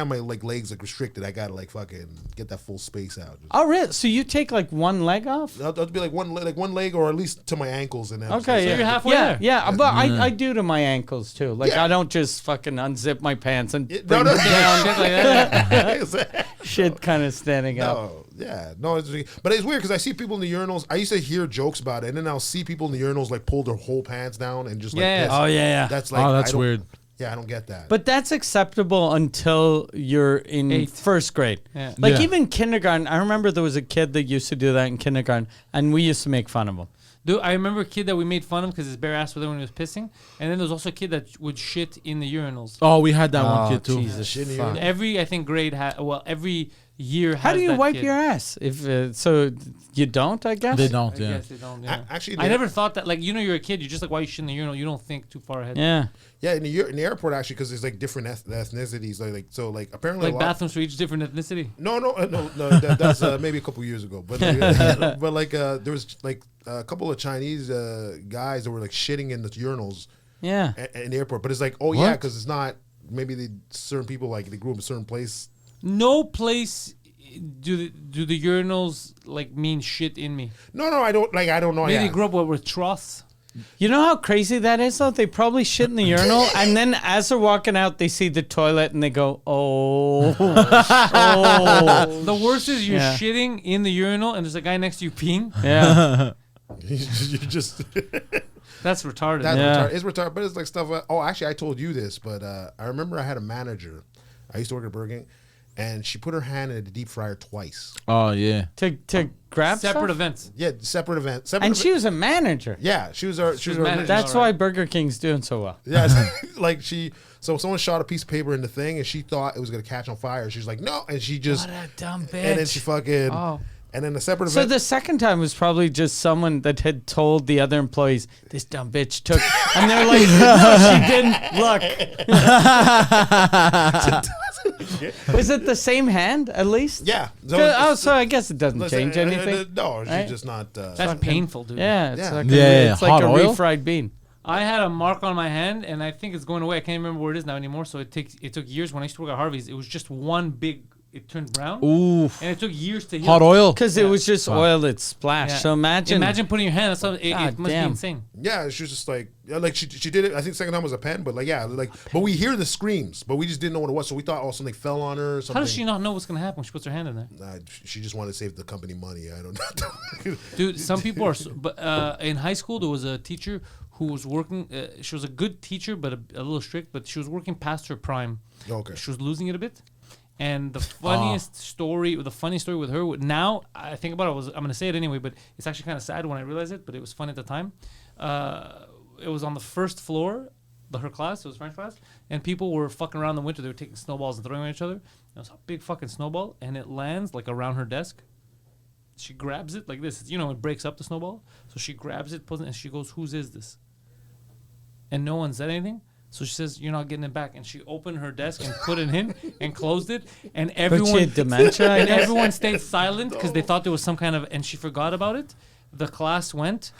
my like legs like restricted. I gotta like fucking get that full space out. Oh, really? So you take like one leg off? That'll be like one leg or at least to my ankles and then Okay, So you're halfway yeah, there. yeah, but I do to my ankles too. Like Yeah. I don't just fucking unzip my pants and No, bring no, them down. Shit like that. Shit kind of standing up. No, yeah, no, but it's weird because I see people in the urinals. I used to hear jokes about it, and then I'll see people in the urinals like pull their whole pants down and just like Yeah. piss. Oh, yeah. That's like Oh, that's I don't- weird. Yeah, I don't get that. But that's acceptable until you're in 8th. first grade. Yeah. Like Yeah. even kindergarten. I remember there was a kid that used to do that in kindergarten, and we used to make fun of him. Dude, I remember a kid that we made fun of because his bare ass was there when he was pissing, and then there was also a kid that would shit in the urinals. Oh, we had that one kid too. Jesus, Shit in the fuck. urinal. Every I think grade every year. How has do you that wipe kid. your ass? If so, you don't. I guess They don't. I Yeah. guess they don't. Yeah. Actually, I never thought that. Like you're a kid. You're just like, why you shit in the urinal? You don't think too far ahead. Yeah. Yeah, in the airport actually, because there's like different ethnicities. Like apparently Like a lot- bathrooms for each different ethnicity. No, that's that's maybe a couple years ago. But there was like a couple of Chinese guys that were like shitting in the urinals Yeah. in the airport. But it's like, oh yeah, What? because it's not. Maybe certain people like they grew up in a certain place. No place do the urinals like mean shit in me. No, I don't like. I don't know. Maybe Yeah. they grew up with troughs. You know how crazy that is, though? They probably shit in the urinal, and then as they're walking out, they see the toilet, and they go, oh. Oh. The worst is you're Yeah. shitting in the urinal and there's a guy next to you peeing. Yeah. you just That's retarded. that's Yeah. retarded. It's retarded, but it's like stuff. Actually, I told you this, but I remember I had a manager. I used to work at Burger King, and she put her hand in the deep fryer twice. Oh yeah. to grab Separate stuff? events. Yeah, separate event. And she was a manager. Yeah, she was our. She was our. manager. That's All right. why Burger King's doing so well. Yeah, like she. So someone shot a piece of paper in the thing, and she thought it was gonna catch on fire. She's like, no, and she just. What a dumb bitch. And then she fucking. Oh. And then the separate So event. the second time was probably just someone that had told the other employees, this dumb bitch took, and they're like, no, she didn't. Look. Is it the same hand, at least? yeah. Oh, so I guess it doesn't change anything. No, she's Right? just not. That's painful, dude. Yeah, it's Yeah. like, Yeah, it's like hot a oil? refried bean. I had a mark on my hand, and I think it's going away. I can't remember where it is now anymore. So it took years. When I used to work at Harvey's, it was just one big. It turned brown, Ooh. and it took years to heal. Hot oil. Because it was just oil that splashed. Yeah. So imagine putting your hand. That's something, it God must damn. be insane. Yeah, she was just like she did it. I think the second time was a pen, but like yeah, like but we hear the screams, but we just didn't know what it was, so we thought oh something fell on her or something. How does she not know what's gonna happen when she puts her hand in there? She just wanted to save the company money. I don't know. Dude, some people are. But in high school, there was a teacher who was working. She was a good teacher, but a little strict. But she was working past her prime. Okay. She was losing it a bit. And the funniest story, the funny story with her. Now I think about it. I'm gonna say it anyway, but it's actually kind of sad when I realize it. But it was funny at the time. It was on the first floor, her class. It was French class, and people were fucking around in the winter. They were taking snowballs and throwing them at each other. It was a big fucking snowball, and it lands like around her desk. She grabs it like this. You know, it breaks up the snowball. So she grabs it, pulls it, and she goes, "Whose is this?" And no one said anything. So she says, "You're not getting it back." And she opened her desk and put it in and closed it. And but she everyone had dementia. I and guess. everyone stayed silent because they thought there was some kind of. And she forgot about it. The class went.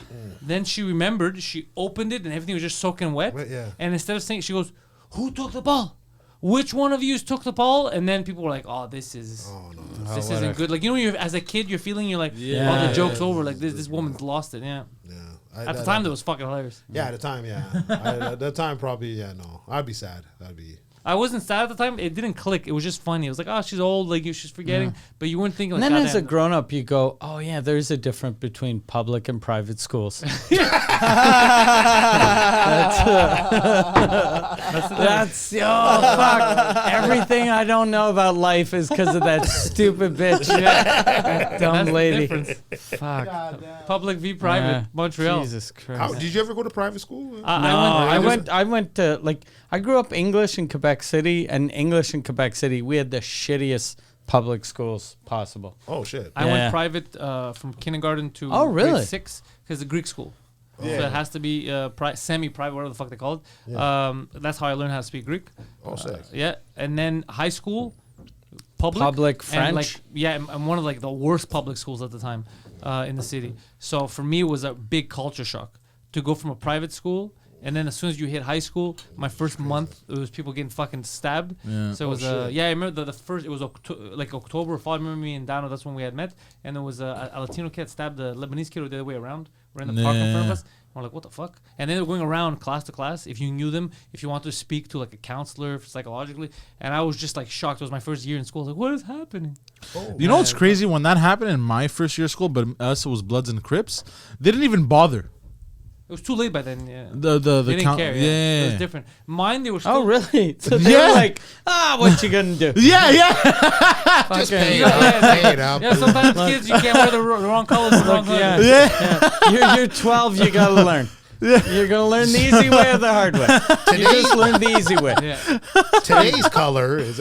Then she remembered. She opened it and everything was just soaking wet. Wet, yeah. And instead of saying, she goes, "Who took the ball? Which one of you took the ball?" And then people were like, "Oh, this is." This isn't good. Like, you know, when you're as a kid, you're feeling you're like, oh, the joke's over. Like, this woman's lost it. Yeah. Yeah. At the time, that was fucking hilarious. Yeah, at the time, yeah. At the time, probably, yeah, no. I'd be sad. That'd be. I wasn't sad at the time. It didn't click. It was just funny. It was like, oh, she's old. Like she's forgetting. But you weren't thinking. Like, And then as a goddamn. grown up, you go, oh yeah, there's a difference between public and private schools. That's oh fuck. Everything I don't know about life is because of that stupid bitch, that dumb That's the lady. difference. Fuck. Public v private. Yeah. Montreal. Jesus Christ. How, did you ever go to private school? No, I went to like I grew up English in Quebec City, and English in Quebec City, we had the shittiest public schools possible. Oh shit. I Yeah. went private from kindergarten to Oh, really? grade 6 because the Greek school. So it has to be semi-private, whatever the fuck they call it. That's how I learned how to speak Greek. Oh, sick. Yeah, and then high school, public Public and, like, French? yeah, I'm one of like the worst public schools at the time in the city. So for me, it was a big culture shock to go from a private school. And then as soon as you hit high school, my first month, it was people getting fucking stabbed. Yeah. So it was, I remember the first, it was like October or fall. I remember me and Dano, that's when we had met. And there was a Latino kid stabbed a Lebanese kid the other way around. We're in the park in front of us. We're like, what the fuck? And then they were going around class to class. If you knew them, if you wanted to speak to like a counselor psychologically. And I was just like shocked. It was my first year in school. I was like, what is happening? You know what's crazy? When that happened in my first year of school, but us it was Bloods and Crips, they didn't even bother. It was too late by then. Yeah. The They didn't care. Yeah. It yeah. was different. Mine, they were still. Oh really? So they Yeah. were like, what you gonna do? Yeah. Just Fucking- pay it up. Pay it up. Yeah, sometimes kids, you can't wear the wrong colors, the wrong Yeah. colors. Yeah. You're 12, you gotta learn. You're gonna learn the easy way or the hard way. You just learn the easy way. Yeah. Today's color is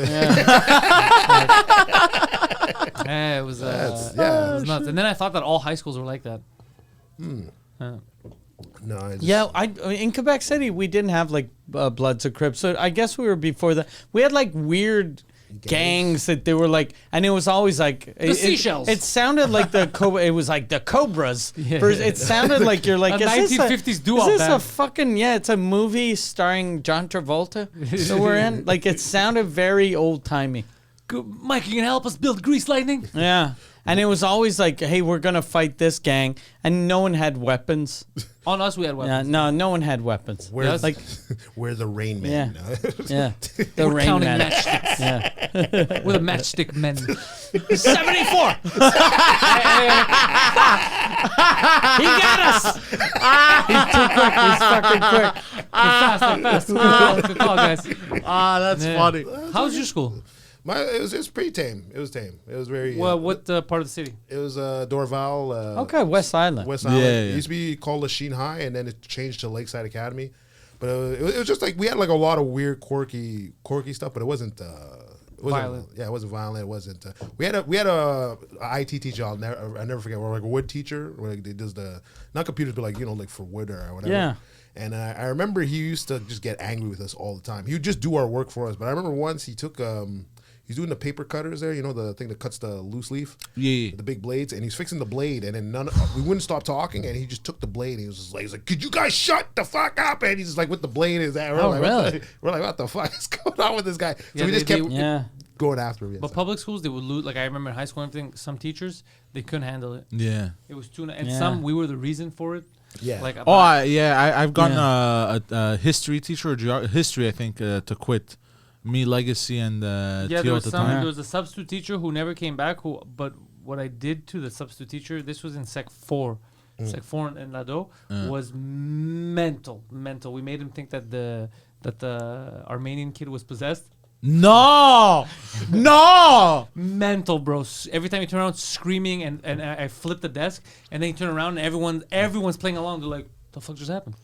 Yeah, it was. yeah. It was nuts. And then I thought that all high schools were like that. no. I just, Yeah, in Quebec City we didn't have like Bloods or Crips, so I guess we were before that. We had like weird gangs that they were like, and it was always like the Seashells. It sounded like it was like the Cobras. It sounded like you're like A is this 1950s doo-wop Is this a band. fucking it's a movie starring John Travolta that we're in? Like it sounded very old timey. Mike, you can help us build Grease Lightning? Yeah. And it was always like, hey, we're going to fight this gang. And no one had weapons. On us, we had weapons. No one had weapons. Where's like, we're the Rain Man. yeah. The We're Rain counting Man. matchsticks. Yeah. We're the matchstick men. 74! He got us! He's too quick. He's fucking quick. Fast. Good call, guys. That's Yeah. funny. How was your school? It was pretty tame. It was tame. It was very. Well, what part of the city? It was Dorval. Okay, West Island. West Island. Yeah, It yeah. used to be called Lachine High, and then it changed to Lakeside Academy. But it was just like we had like a lot of weird, quirky stuff, but it wasn't. Violent. Yeah, it wasn't violent. It wasn't. We had a IT teacher. I never forget. We're like a wood teacher. Where like, they does the not computers, but like like for wood or whatever. Yeah. And I remember he used to just get angry with us all the time. He would just do our work for us. But I remember once he took he's doing the paper cutters there, the thing that cuts the loose leaf. Yeah. The big blades, and he's fixing the blade, and then we wouldn't stop talking, and he just took the blade, and he was just like, could you guys shut the fuck up? And he's just like with the blade in his hand. We're Oh, like, really? We're like, what the fuck is going on with this guy? So Yeah, we just they- kept Yeah. going after him. But public schools, they would lose. Like I remember in high school and everything, some teachers, they couldn't handle it. Yeah. It was too, and Yeah. some, we were the reason for it. Yeah. Like, Oh, I've gotten a history teacher or history, I think, to quit. Me, Legacy, and yeah, there Theo was at the some. time. There was a substitute teacher who never came back. But what I did to the substitute teacher, this was in Sec 4, Sec 4 in Lado, was mental. We made him think that the Armenian kid was possessed. No! Mental, bro. Every time you turn around, screaming, and I flip the desk, and then you turn around, and everyone's playing along. They're like, "The fuck just happened?"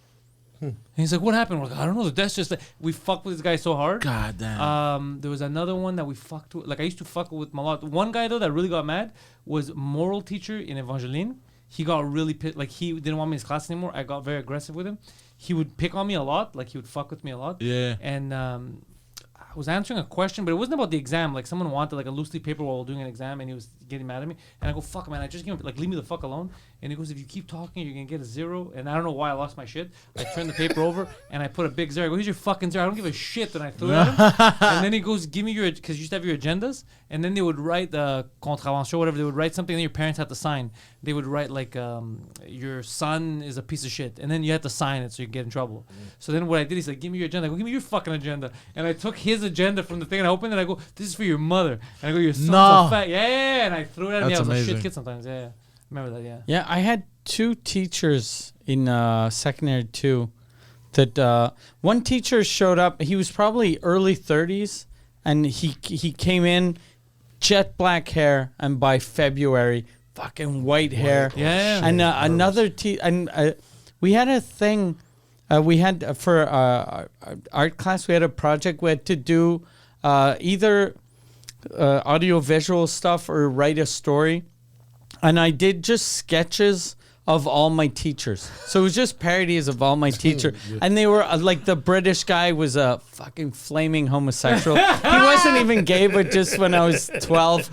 And he's like, "What happened?" We're like, "I don't know. The desk just we fucked with this guy so hard." God damn. There was another one that we fucked with. Like I used to fuck with him a lot. One guy though that really got mad was moral teacher in Evangeline. He got really pissed. Like he didn't want me in his class anymore. I got very aggressive with him. He would pick on me a lot. Like he would fuck with me a lot. Yeah. And I was answering a question, but it wasn't about the exam. Like someone wanted like a loose leaf paper while doing an exam, and he was getting mad at me. And I go, "Fuck, man! I just gave him like leave me the fuck alone." And he goes, "If you keep talking, you're gonna get a 0." And I don't know why I lost my shit. I turned the paper over and I put a big 0. I go, "Here's your fucking 0. I don't give a shit." And I threw it at him. And then he goes, "Give me your," because you used to have your agendas. And then they would write the contravention, whatever. They would write something, and then your parents had to sign. They would write like, "Your son is a piece of shit," and then you had to sign it so you get in trouble. So then what I did, he's like, "Give me your agenda." I go, "Give me your fucking agenda." And I took his agenda from the thing, and I opened it. And I go, "This is for your mother." And I go, "Your son's No. so fat." Yeah, and I threw it at me. I That's was a amazing. shit kid sometimes. Yeah. Remember that? Yeah. Yeah, I had 2 teachers in secondary 2 that one teacher showed up. He was probably early 30s, and he came in jet black hair, and by February, fucking white hair. Yeah. And another we had a thing. We had for art class. We had a project. We had to do either audio visual stuff or write a story. And I did just sketches of all my teachers. So it was just parodies of all my teachers. And they were like, the British guy was a fucking flaming homosexual. He wasn't even gay, but just when I was 12,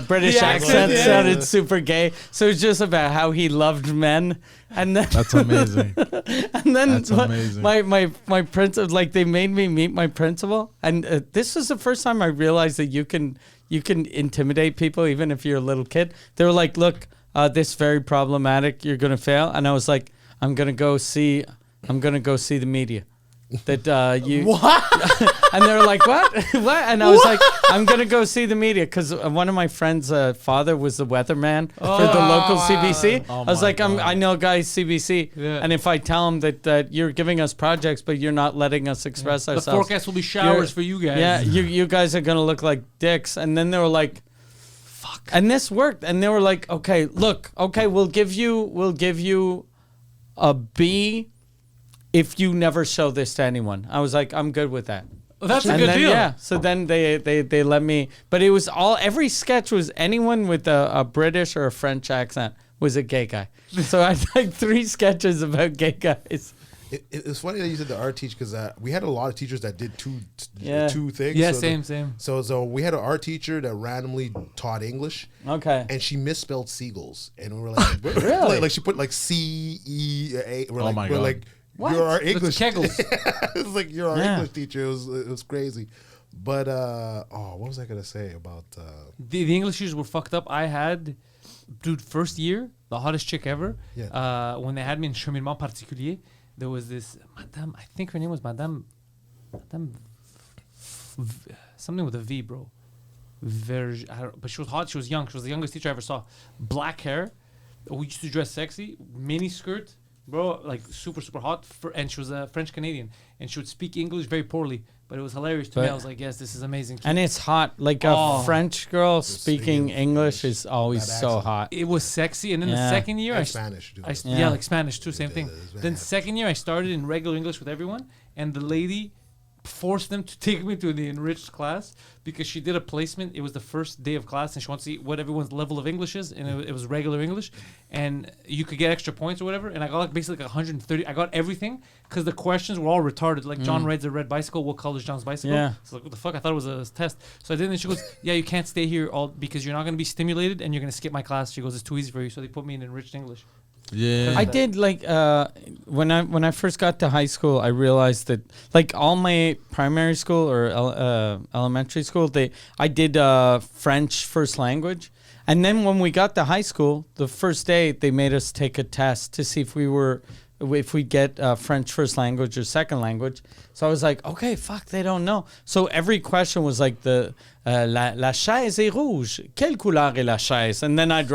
British The accent accent, yeah. sounded super gay. So it was just about how he loved men. And then, That's amazing. and then That's amazing. my principal, like they made me meet my principal. And this was the first time I realized that you can intimidate people even if you're a little kid. They were like, look, this very problematic, you're going to fail. And I was like, I'm going to go see the media. That you what? And they were like, what? What? And I was like, I'm going to go see the media because one of my friends' father was the weatherman for the local CBC. Oh I was my like, God. I know guys CBC. Yeah. And if I tell them that you're giving us projects, but you're not letting us express The ourselves. forecast will be showers You're- for you guys. Yeah, you guys are gonna look like dicks. And then they were like, "Fuck!" And this worked. And they were like, "Okay, look, okay, we'll give you a B if you never show this to anyone." I was like, "I'm good with that." Well, that's a And good then, deal. yeah. So then they let me. But it was every sketch was anyone with a British or a French accent was a gay guy. So I had like 3 sketches about gay guys. It's funny that you said the art teacher because we had a lot of teachers that did two things. Yeah, So same. So we had an art teacher that randomly taught English, Okay. and she misspelled seagulls, and we were like, Really? like she put like CEA. We're like, my we're God. like, What? you're our It's English. Kegels. It's like you're our Yeah. English teacher. It was crazy, but what was I gonna say about? The English teachers were fucked up. I had, dude, first year, the hottest chick ever. Yeah. When they had me in Cheminement Particulier, there was this Madame, I think her name was Madame something with a V, bro. But she was hot. She was young. She was the youngest teacher I ever saw. Black hair. We used to dress sexy. Mini skirt, bro. Like super, super hot. And she was a French Canadian. And she would speak English very poorly. But it was hilarious to me. But- I was like, yes, this is amazing. And it's hot. Like a Oh. French girl speaking English is always That so accent. hot. It was sexy. And then the Yeah. second year, And I Spanish, dude. yeah. Yeah. Like Spanish too, same thing. it's Then bad. second year, I started in regular English with everyone, and the lady forced them to take me to the enriched class because she did a placement. It was the first day of class, and she wants to see what everyone's level of English is, and it was regular English, and you could get extra points or whatever. And I got like basically like 130. I got everything because the questions were all retarded. Like John rides a red bicycle. What color is John's bicycle? Yeah. So like, what the fuck? I thought it was a test. So I did, and she goes, "Yeah, you can't stay here all because you're not going to be stimulated, and you're going to skip my class." She goes, "It's too easy for you." So they put me in enriched English. Yeah. I did like when I first got to high school, I realized that like all my primary school or elementary school, I did French first language, and then when we got to high school, the first day they made us take a test to see if we get French first language or second language. So I was like, okay, fuck, they don't know. So every question was like la chaise est rouge. Quelle couleur est la chaise? And then I'd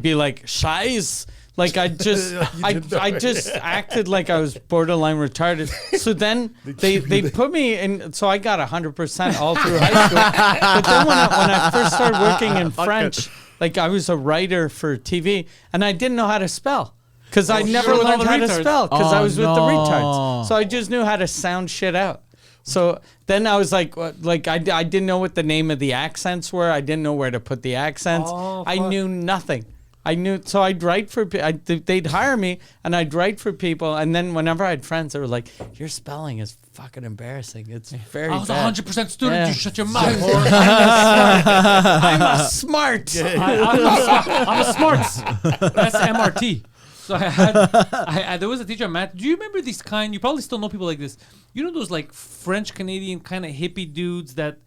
be like, chaise. Like I just acted like I was borderline retarded. So then they put me in. So I got 100% all through high school. But then when I first started working in French, like I was a writer for TV, and I didn't know how to spell. Because I never sure, with all learned the how to retards. spell because I Oh, was with the no. retards. So I just knew how to sound shit out. So then I was like I didn't know what the name of the accents were. I didn't know where to put the accents. Oh, I fuck. knew nothing. So I'd write for they'd hire me and I'd write for people. And then whenever I had friends, they were like, "Your spelling is fucking embarrassing. It's very I was bad." 100% student. Yeah. You shut your mouth. I'm a smart. I'm a smarts. That's MRT. So I there was a teacher at math. Do you remember these kind? You probably still know people like this. You know those like French Canadian kind of hippie dudes that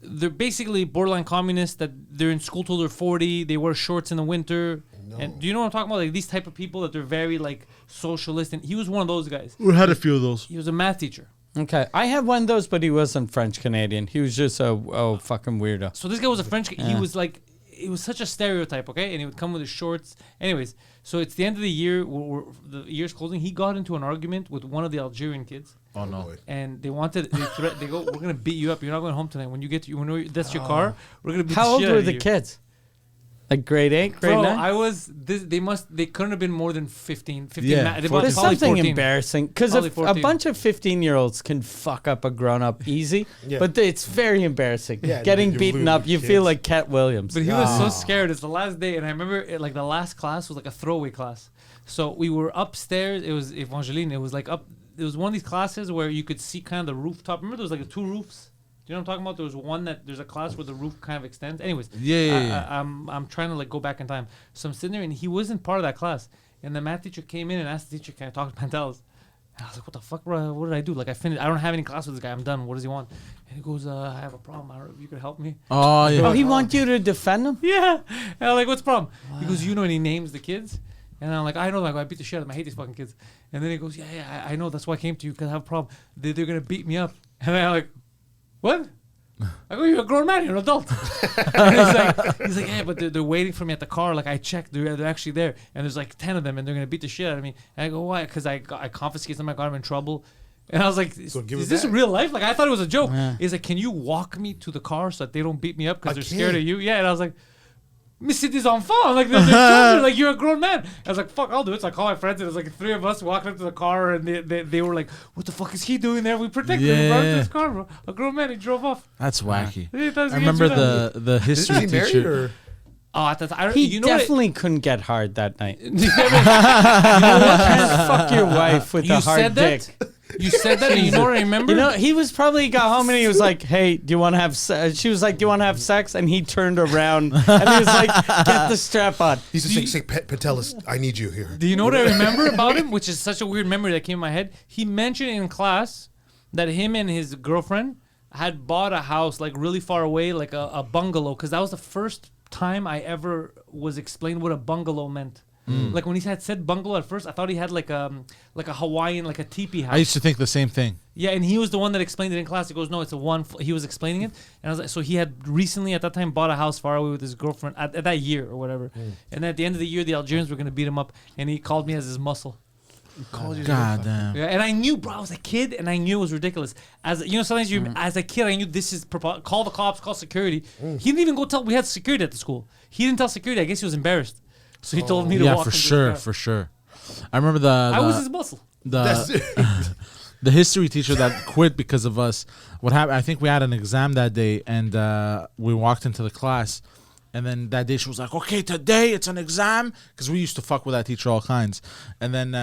they're basically borderline communists. That they're in school till they're 40. They wear shorts in the winter. No. And do you know what I'm talking about? Like these type of people that they're very like socialist. And he was one of those guys. We had a few of those. He was a math teacher. Okay, I had one of those, but he wasn't French Canadian. He was just a fucking weirdo. So this guy was a French. He was like, it was such a stereotype, okay? And he would come with his shorts. Anyways, so it's the end of the year. The year's closing. He got into an argument with one of the Algerian kids. Oh no. And they go, we're gonna beat you up. You're not going home tonight. When you get to, that's your car. We're gonna beat How the old shit were out of the you. kids? Like grade 8, grade Bro, 9? They couldn't have been more than 15. 15 Yeah, they 14. probably There's something 14. embarrassing because Probably a 14. bunch of 15-year-olds can fuck up a grown-up easy, Yeah. but it's very embarrassing. Yeah, Getting you're beaten losing up, you kids. feel like Cat Williams. But he was so scared. It's the last day, and I remember like the last class was like a throwaway class. So we were upstairs. It was Evangeline. It was like up. It was one of these classes where you could see kind of the rooftop. Remember, there was like 2 roofs. Do you know what I'm talking about? There was one there's a class where the roof kind of extends. Anyways, Yeah. I'm trying to like go back in time. So I'm sitting there, and he wasn't part of that class. And the math teacher came in and asked the teacher, "Can I talk to Pantelis?" And I was like, "What the fuck, bro? What did I do? Like, I finished. I don't have any class with this guy. I'm done. What does he want?" And he goes, "I have a problem. I don't know if you could help me." Oh yeah. Oh, he want you to defend him? Yeah. And I'm like, "What's the problem?" He goes, "You know," and he names the kids. And I'm like, "I know, like, I beat the shit out of them. I hate these fucking kids." And then he goes, "Yeah, I know. That's why I came to you, because I have a problem. They're going to beat me up." And I'm like, "What?" I go, "You're a grown man. You're an adult." And he's like, "Yeah, but they're waiting for me at the car. Like, I checked. They're actually there. And there's like 10 of them, and they're going to beat the shit out of me." And I go, "Why?" Because I confiscated them. I got them in trouble. And I was like, So give is it this back. real life? Like, I thought it was a joke. Yeah. He's like, "Can you walk me to the car so that they don't beat me up because I they're scared of can't. you?" Yeah. And I was like, "Mais c'est des enfants. Like, they're children. Like, you're a grown man." I was like, "Fuck, I'll do it." So I called my friends, and it was like 3 of us walking up to the car, and they were like, "What the fuck is he doing there? We protected him. We brought him to Yeah. his car, bro." A grown man, he drove off. That's wacky. He does I get remember you that. the Is history he married teacher. or? Oh, that's, I don't, He you know what? definitely couldn't get hard that night. You Can't fuck your wife with a hard said dick. that? You said that, and you know what I remember? You know, he was probably got home and he was like, "Hey, do you want to have sex?" She was like, "Do you want to have sex?" And he turned around and he was like, "Get the strap on." He's just saying, Patelis, I need you here. Do you know what I remember about him? Which is such a weird memory that came in my head. He mentioned in class that him and his girlfriend had bought a house like really far away, like a bungalow, because that was the first time I ever was explained what a bungalow meant. Like when he had said bungalow at first, I thought he had like a Hawaiian, like a teepee house. I used to think the same thing. Yeah, and he was the one that explained it in class. He goes, "No, it's a one." He was explaining it, and I was like, so he had recently at that time bought a house far away with his girlfriend at that year or whatever. And at the end of the year, the Algerians were gonna beat him up, and he called me as his muscle. God damn. Yeah, and I knew, bro, I was a kid, and I knew it was ridiculous. As you know, sometimes you, as a kid, I knew this is call the cops, call security. He didn't even go tell. We had security at the school. He didn't tell security. I guess he was embarrassed, so he told me to Yeah, walk. for him to the sure, car. for sure. I remember the I was his muscle. That's the it. the history teacher that quit because of us. What happened? I think we had an exam that day, and we walked into the class. And then that day she was like, "Okay, today it's an exam," because we used to fuck with that teacher all kinds. And then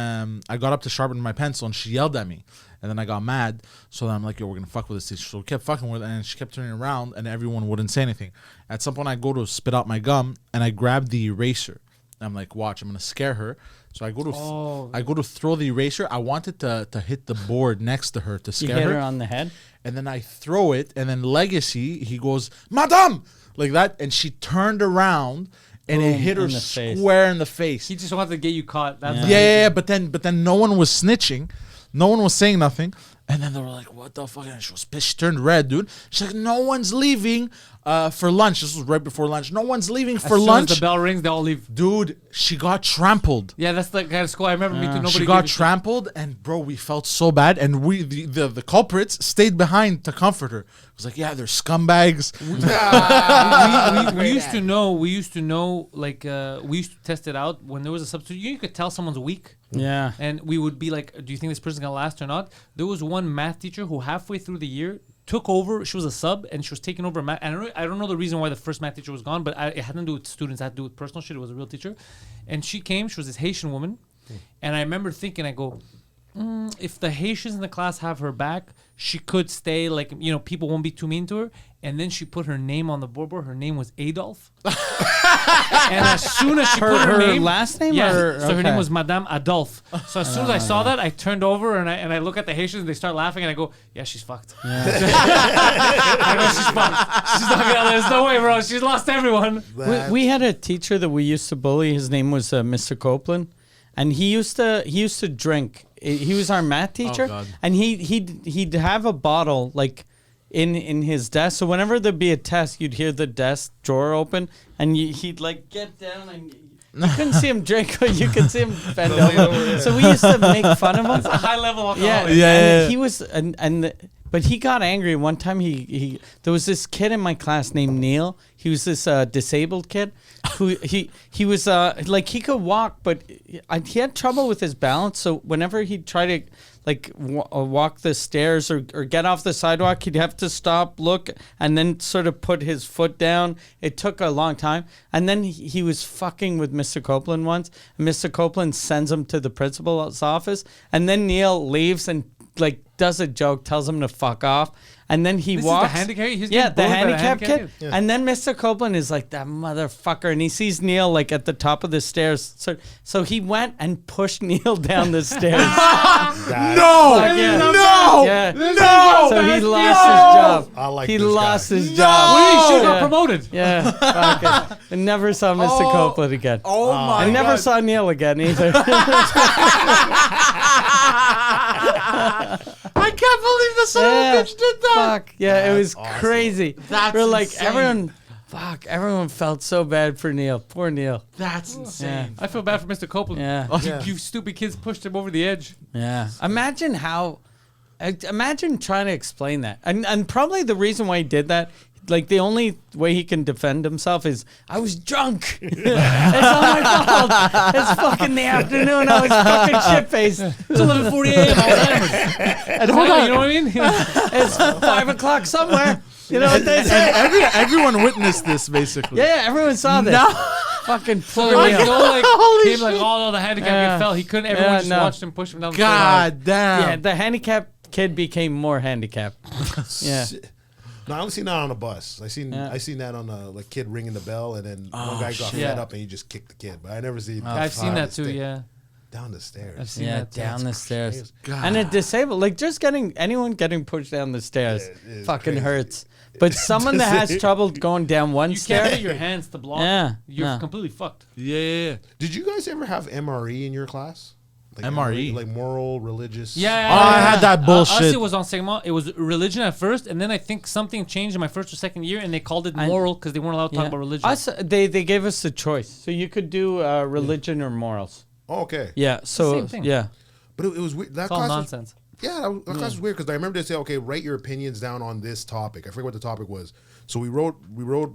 I got up to sharpen my pencil, and she yelled at me. And then I got mad. So then I'm like, "Yo, we're gonna fuck with this teacher." So we kept fucking with her, and she kept turning around, and everyone wouldn't say anything. At some point, I go to spit out my gum, and I grab the eraser. I'm like, "Watch, I'm gonna scare her." So I go to throw the eraser. I wanted to hit the board next to her to You scare hit her. her on the head. And then I throw it, and then Legacy, he goes, "Madame!" like that, and she turned around, and it Boom, hit her in the face. square in the face. He just wanted to get you caught. That's Yeah, but then no one was snitching, no one was saying nothing, and then they were like, "What the fuck?" And she was pissed. She turned red, dude. She's like, "No one's leaving for lunch." This was right before lunch. "No one's leaving for As soon lunch." as the bell rings, they all leave. Dude, she got trampled. Yeah, that's the kind of school I remember. Me too. Nobody She gave got a shit. trampled, and bro, we felt so bad, and we the culprits stayed behind to comfort her. It was like, "Yeah, they're scumbags." we used to know. We used to know. Like we used to test it out when there was a substitute. You could tell someone's weak, Yeah. and we would be like, "Do you think this person's gonna last or not?" There was one math teacher who halfway through the year took over. She was a sub, and she was taking over math. And I don't know the reason why the first math teacher was gone, but it had nothing to do with students. It had to do with personal shit. It was a real teacher, and she came. She was this Haitian woman, and I remember thinking, I go, if the Haitians in the class have her back, she could stay. Like, you know, people won't be too mean to her. And then she put her name on the board. Her name was Adolphe. And as soon as she put her name, last name, yeah, or so her name okay. was Madame Adolphe. So as soon as I saw that, I turned over and I look at the Haitians. They start laughing, and I go, "Yeah, she's fucked." I know she's fucked. She's not gonna. There's no way, bro. She's lost everyone. We had a teacher that we used to bully. His name was Mr. Copeland, and he used to drink he was our math teacher, God. and he'd have a bottle like in his desk. So whenever there'd be a test, you'd hear the desk drawer open, and he'd like get down and. You couldn't see him drink, but you could see him bend over. So we used to make fun of him. It's a high level alcoholic. Yeah, Yeah. and he was, but he got angry one time. He there was this kid in my class named Neil. He was this disabled kid, who he was like he could walk, but he had trouble with his balance. So whenever he'd try to like walk the stairs or get off the sidewalk, he'd have to stop, look, and then sort of put his foot down. It took a long time. And then he was fucking with Mr. Copeland once. And Mr. Copeland sends him to the principal's office. And then Neil leaves and like does a joke, tells him to fuck off. And then he This walks. is the handicap? He's Yeah, getting the bullied by handicap kid. handicap kid? And then Mr. Copeland is like, that motherfucker. And he sees Neil like at the top of the stairs. So he went and pushed Neil down the stairs. No, Yeah. no, Yeah. no. So he lost his job. I like he this lost guy. his Well, job. he should Yeah. have promoted. Yeah. Fuck it. I never saw Mr. Copeland again. Oh my I never God. saw Neil again either. I can't believe the son Yeah. of a bitch did that. Fuck. Yeah, it was awesome. crazy. That's We're like, insane. everyone felt so bad for Neil. Poor Neil. That's insane. I feel bad for Mr. Copeland. Yeah. You stupid kids pushed him over the edge. Yeah. Imagine trying to explain that. And probably the reason why he did that, like the only way he can defend himself is, I was drunk. It's all my fault. It's fucking the afternoon. I was fucking shit-faced. It's 11:40 a.m. Alzheimer's. And hold on, You know what I mean? it's 5 o'clock somewhere. You know what they say? Everyone witnessed this basically. Yeah, everyone saw this. Fucking poor So like, Neil. him like, oh no, the handicap Yeah. kid fell. He couldn't. Everyone Yeah, just no. watched him push him down the God damn. Yeah, the handicapped kid became more handicapped. Yeah. No, I only seen that on a bus. I seen that on a like kid ringing the bell, and then one guy got fed Yeah. up and he just kicked the kid. But I never seen. I've seen that too. Yeah, Down the stairs. I've seen Yeah, that. down the stairs. God. And a disabled, like just anyone getting pushed down the stairs Yeah, it's fucking crazy. hurts. But someone that has trouble going down one You stair. can't get your hands to block. Yeah, You're no. completely fucked. Yeah. Did you guys ever have MRE in your class? Like MRE? like moral, religious. Yeah. Oh, I had that Us, bullshit. it was on Sigma. It was religion at first, and then I think something changed in my first or second year, and they called it moral because they weren't allowed to talk about religion. Us, they gave us the choice, so you could do religion or morals. Oh, okay. Yeah. So same thing. yeah. But it was weird. That It's all class was- nonsense. Yeah, that class was weird because I remember they say, okay, write your opinions down on this topic. I forget what the topic was. So we wrote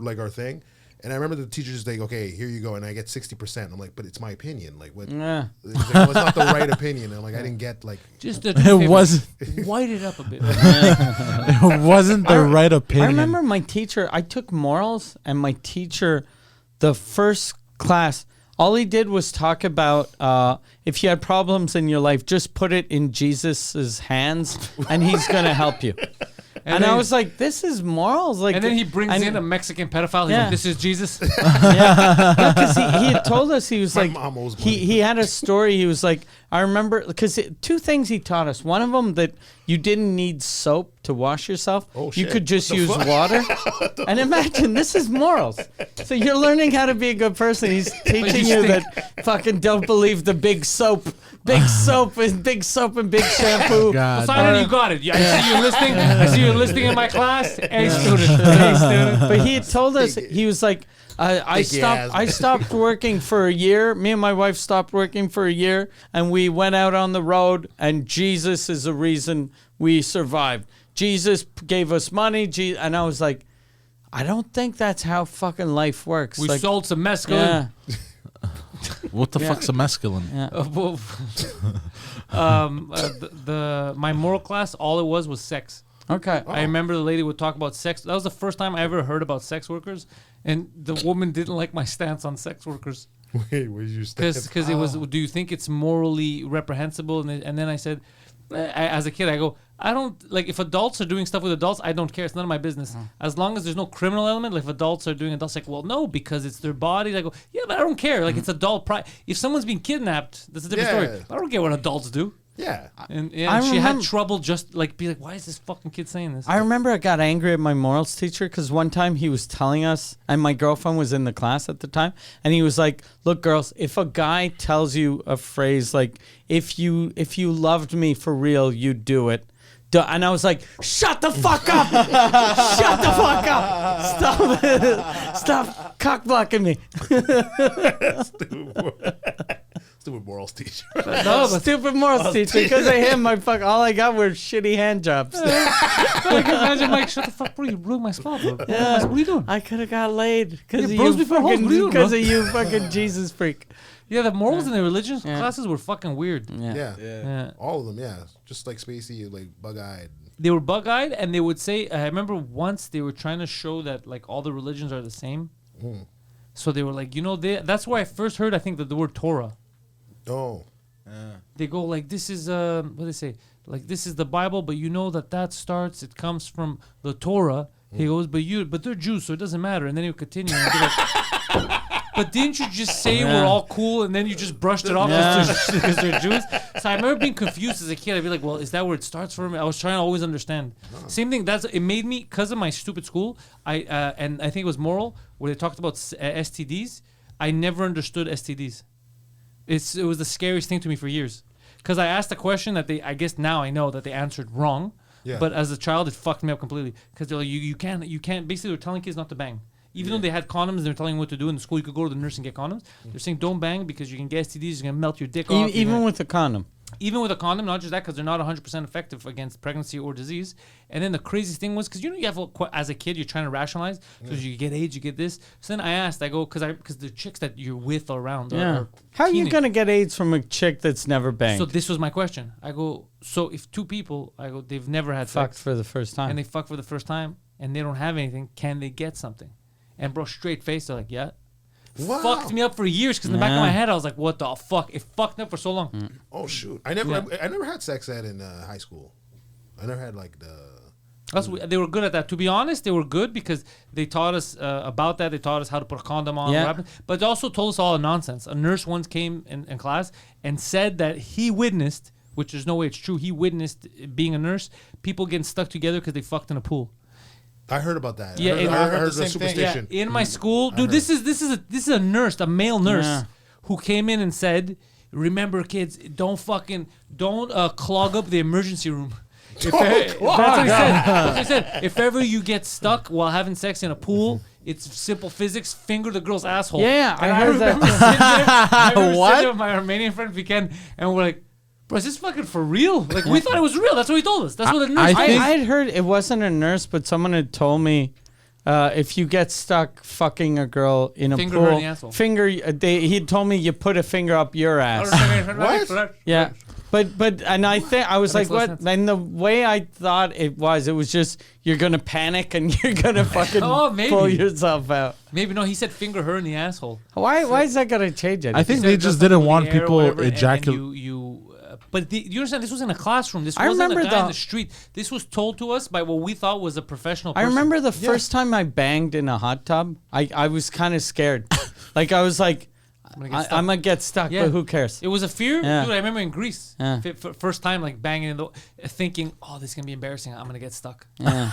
like our thing, and I remember the teacher just like, okay, here you go, and I get 60%. I'm like, but it's my opinion. Like, what? Yeah. It's like, well, it's not the right opinion. And like, I didn't get like. Just to It wasn't. white it up a bit. It wasn't the right opinion. I remember my teacher. I took morals, and my teacher, the first class, all he did was talk about if you had problems in your life, just put it in Jesus's hands, and he's gonna help you. And I then- was like, "This is morals." Like, And then he brings and- in a Mexican pedophile. He's Yeah. like, "This is Jesus." Yeah, because he had told us he was My like mom owes money. he had a story. He was like, I remember because two things he taught us. One of them that you didn't need soap to wash yourself. Oh, you shit. could just What the use fuck? water. And imagine this is morals. So you're learning how to be a good person. He's teaching you that fucking don't believe the big soap. Big soap and big shampoo. God. Simon, you got it. I see you listening. I see you listening in my class. Hey, student. Hey, student. But he had told us, he was like, I Thick ass. stopped working for a year. Me and my wife stopped working for a year, and we went out on the road, and Jesus is the reason we survived. Jesus gave us money, and I was like, I don't think that's how fucking life works. We like, sold some mescaline. yeah, What the fuck's a mescaline? My moral class, all it was sex. okay. I remember the lady would talk about sex. That was the first time I ever heard about sex workers, and the woman didn't like my stance on sex workers Wait, where's your stance? because it was. Do you think it's morally reprehensible? And then I said, as a kid, I go, I don't like if adults are doing stuff with adults. I don't care. It's none of my business. As long as there's no criminal element. Like if adults are doing adults, like, well, no, because it's their bodies. I go, yeah, but I don't care. Like it's adult pride. If someone's being kidnapped, that's a different Yeah. story. I don't care what adults do. Yeah. And I she had remember- trouble just like be like, why is this fucking kid saying this? I remember I got angry at my morals teacher because one time he was telling us, and my girlfriend was in the class at the time, and he was like, "Look, girls, if a guy tells you a phrase like if you loved me for real, you'd do it." And I was like, "Shut the fuck up! Shut the fuck up! Stop cock blocking me." Stupid morals teacher. No, but Stupid morals teacher. Because of him, all I got were shitty hand jobs. like, imagine Mike, shut the fuck, bro. You ruined my spot, bro. Yeah. What are you doing? I could have got laid because Yeah, of bros you before hoes, what are you doing, because bro? of you fucking Jesus freak. Yeah, the morals in the religion Yeah. classes were fucking weird. Yeah. Yeah. All of them, yeah. Just like Spacey, like bug-eyed. They were bug-eyed, and they would say, I remember once they were trying to show that like all the religions are the same. So they were like, that's where I first heard, I think, that the word Torah. Oh. They go like, this is what do they say? Like, this is the Bible, but you know that it comes from the Torah. He goes, but they're Jews, so it doesn't matter. And then he would continue. And be like, but didn't you just say we're all cool, and then you just brushed it off because they're Jews? So I remember being confused as a kid. I'd be like, well, is that where it starts for me? I was trying to always understand. Same thing. It made me, because of my stupid school, and I think it was moral, where they talked about STDs. I never understood STDs. It was the scariest thing to me for years. Because I asked a question that I guess now I know that they answered wrong. Yeah. But as a child, it fucked me up completely. Because they're like, you can't, basically they're telling kids not to bang. Even though they had condoms, they're telling you what to do in the school. You could go to the nurse and get condoms. They're saying don't bang because you can get STDs. You're gonna melt your dick off. Even with the condom. Even with a condom, not just that, because they're not 100% effective against pregnancy or disease. And then the craziest thing was, because you have as a kid, you're trying to rationalize. So you get AIDS, you get this. So then I asked, because the chicks that you're with or around are How are you teenage. gonna get AIDS from a chick that's never banged? So this was my question. I go, so if two people, they've never had fucked sex for the first time. and they fuck for the first time and they don't have anything, can they get something? And bro, straight face, they're like, yeah. Wow. Fucked me up for years because in the back of my head I was like, what the fuck? It fucked me up for so long. Oh shoot! I never had sex ed in high school. I never had like the. They were good at that. To be honest, they were good because they taught us about that. They taught us how to put a condom on. Yeah. But they also told us all nonsense. A nurse once came in class and said that he witnessed, which there's no way it's true, he witnessed being a nurse, people getting stuck together because they fucked in a pool. I heard about that. Yeah, I heard the the same thing. superstition. In my school, dude, this is a nurse, a male nurse, Yeah. who came in and said, "Remember, kids, don't clog up the emergency room." That's what he said. That's what he said. If ever you get stuck while having sex in a pool, it's simple physics. Finger the girl's asshole. Yeah, I And heard remember that. sitting there- I remember What? sitting there with my Armenian friend Viken, and we're like, "Bro, is this fucking for real?" Like we thought it was real. That's what he told us. That's what the nurse. I I think- had heard it wasn't a nurse, but someone had told me if you get stuck fucking a girl in a Finger pool, her in the asshole. he told me you put a finger up your ass. What? Yeah. But and I think I was That like, makes less what? sense. And the way I thought it was just you're gonna panic and you're gonna fucking Oh, maybe. pull yourself out. Maybe no. He said finger her in the asshole. Why is that gonna change it? I think He they said just that's didn't something want with the air or people whatever, and ejaculate. But you understand, this was in a classroom. This I wasn't a remember guy in the- the street. This was told to us by what we thought was a professional I person. remember the first time I banged in a hot tub. I was kind of scared. Like I was like, I'm gonna get stuck, Yeah. but who cares? It was a fear. Yeah. Dude, I remember in Greece, Yeah. first time like banging in the, thinking, oh, this is going to be embarrassing. I'm going to get stuck. Yeah.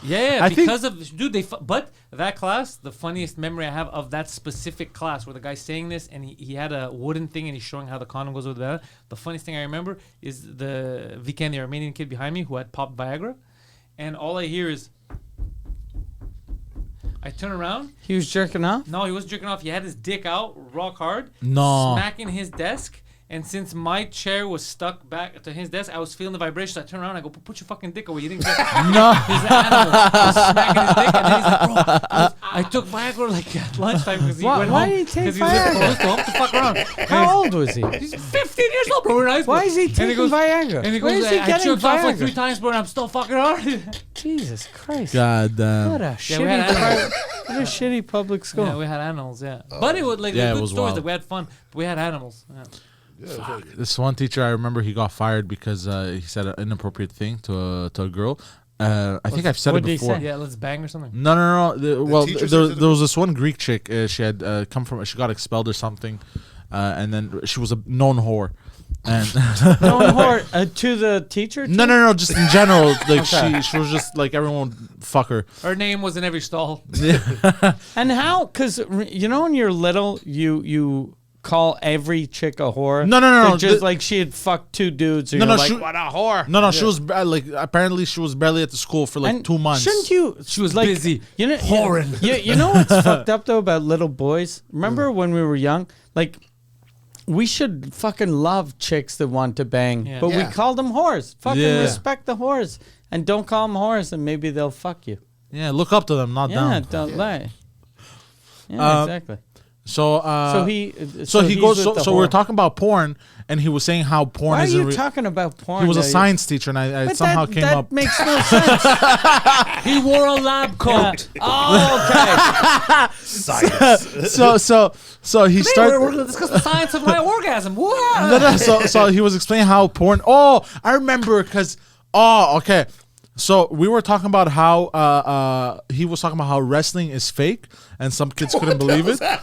Yeah, I think- because of, dude, but that class, the funniest memory I have of that specific class where the guy's saying this and he had a wooden thing and he's showing how the condom goes with that. The funniest thing I remember is the Viken, the Armenian kid behind me who had popped Viagra. And all I hear is, I turn around. He was jerking off. No, he wasn't jerking off. He had his dick out, rock hard, No. smacking his desk. And since my chair was stuck back to his desk, I was feeling the vibrations. I turn around, I go, "Put your fucking dick away." You didn't get No. He's an animal. He's smacking his dick, and then he's like, "Bro, I took Viagra like at lunchtime because he Why- went why home. did he take 'Cause he was Viagra? supposed to fuck around." How old was he? He's 15 years old, bro. We're in high school. Why is he And taking goes, Viagra? And he Where goes, is he "I getting jerked off like Viagra? 3 times, bro, and I'm still fucking hard." Jesus Christ! God damn. What a we had shitty, animals. what a shitty public school. Yeah, we had animals, yeah. But it was like Yeah, it good was stories. wild. Like we had fun. But we had animals. Yeah. This one teacher, I remember he got fired because he said an inappropriate thing to a girl. I think I've said it what did he before. say? Yeah, let's bang or something. No. Well, teacher there, said to there was this one Greek chick. She had come from. She got expelled or something, and then she was a known whore. And Known whore to the teacher. no, just in general, like she was just like everyone would fuck her. Her name was in every stall. And how? Because you know, when you're little, you call every chick a whore. No. They're just The- like she had fucked 2 dudes. Or No, you're no, like, she- what a whore. No, she was like apparently she was barely at the school for like And 2 months. Shouldn't you? She was like, busy You know, whoring. You know what's fucked up though about little boys? Remember when we were young? Like, we should fucking love chicks that want to bang, Yeah. but we Yeah. call them whores. Fucking Yeah. respect the whores and don't call them whores, and maybe they'll fuck you. Yeah, look up to them, not Yeah, down. don't lie. Yeah, exactly. So So he. so he he's goes. with So, the so we're whore. talking about porn, and he was saying how porn Why are is. you talking about porn? He was a though? science teacher, and I But somehow that, came that up. makes no sense. He wore a lab coat. Oh, okay. So he Today started. we're going to discuss the science of my orgasm. What? No, so he was explaining how porn. Oh, I remember because. Oh, okay. So we were talking about how he was talking about how wrestling is fake, and some kids couldn't believe it. And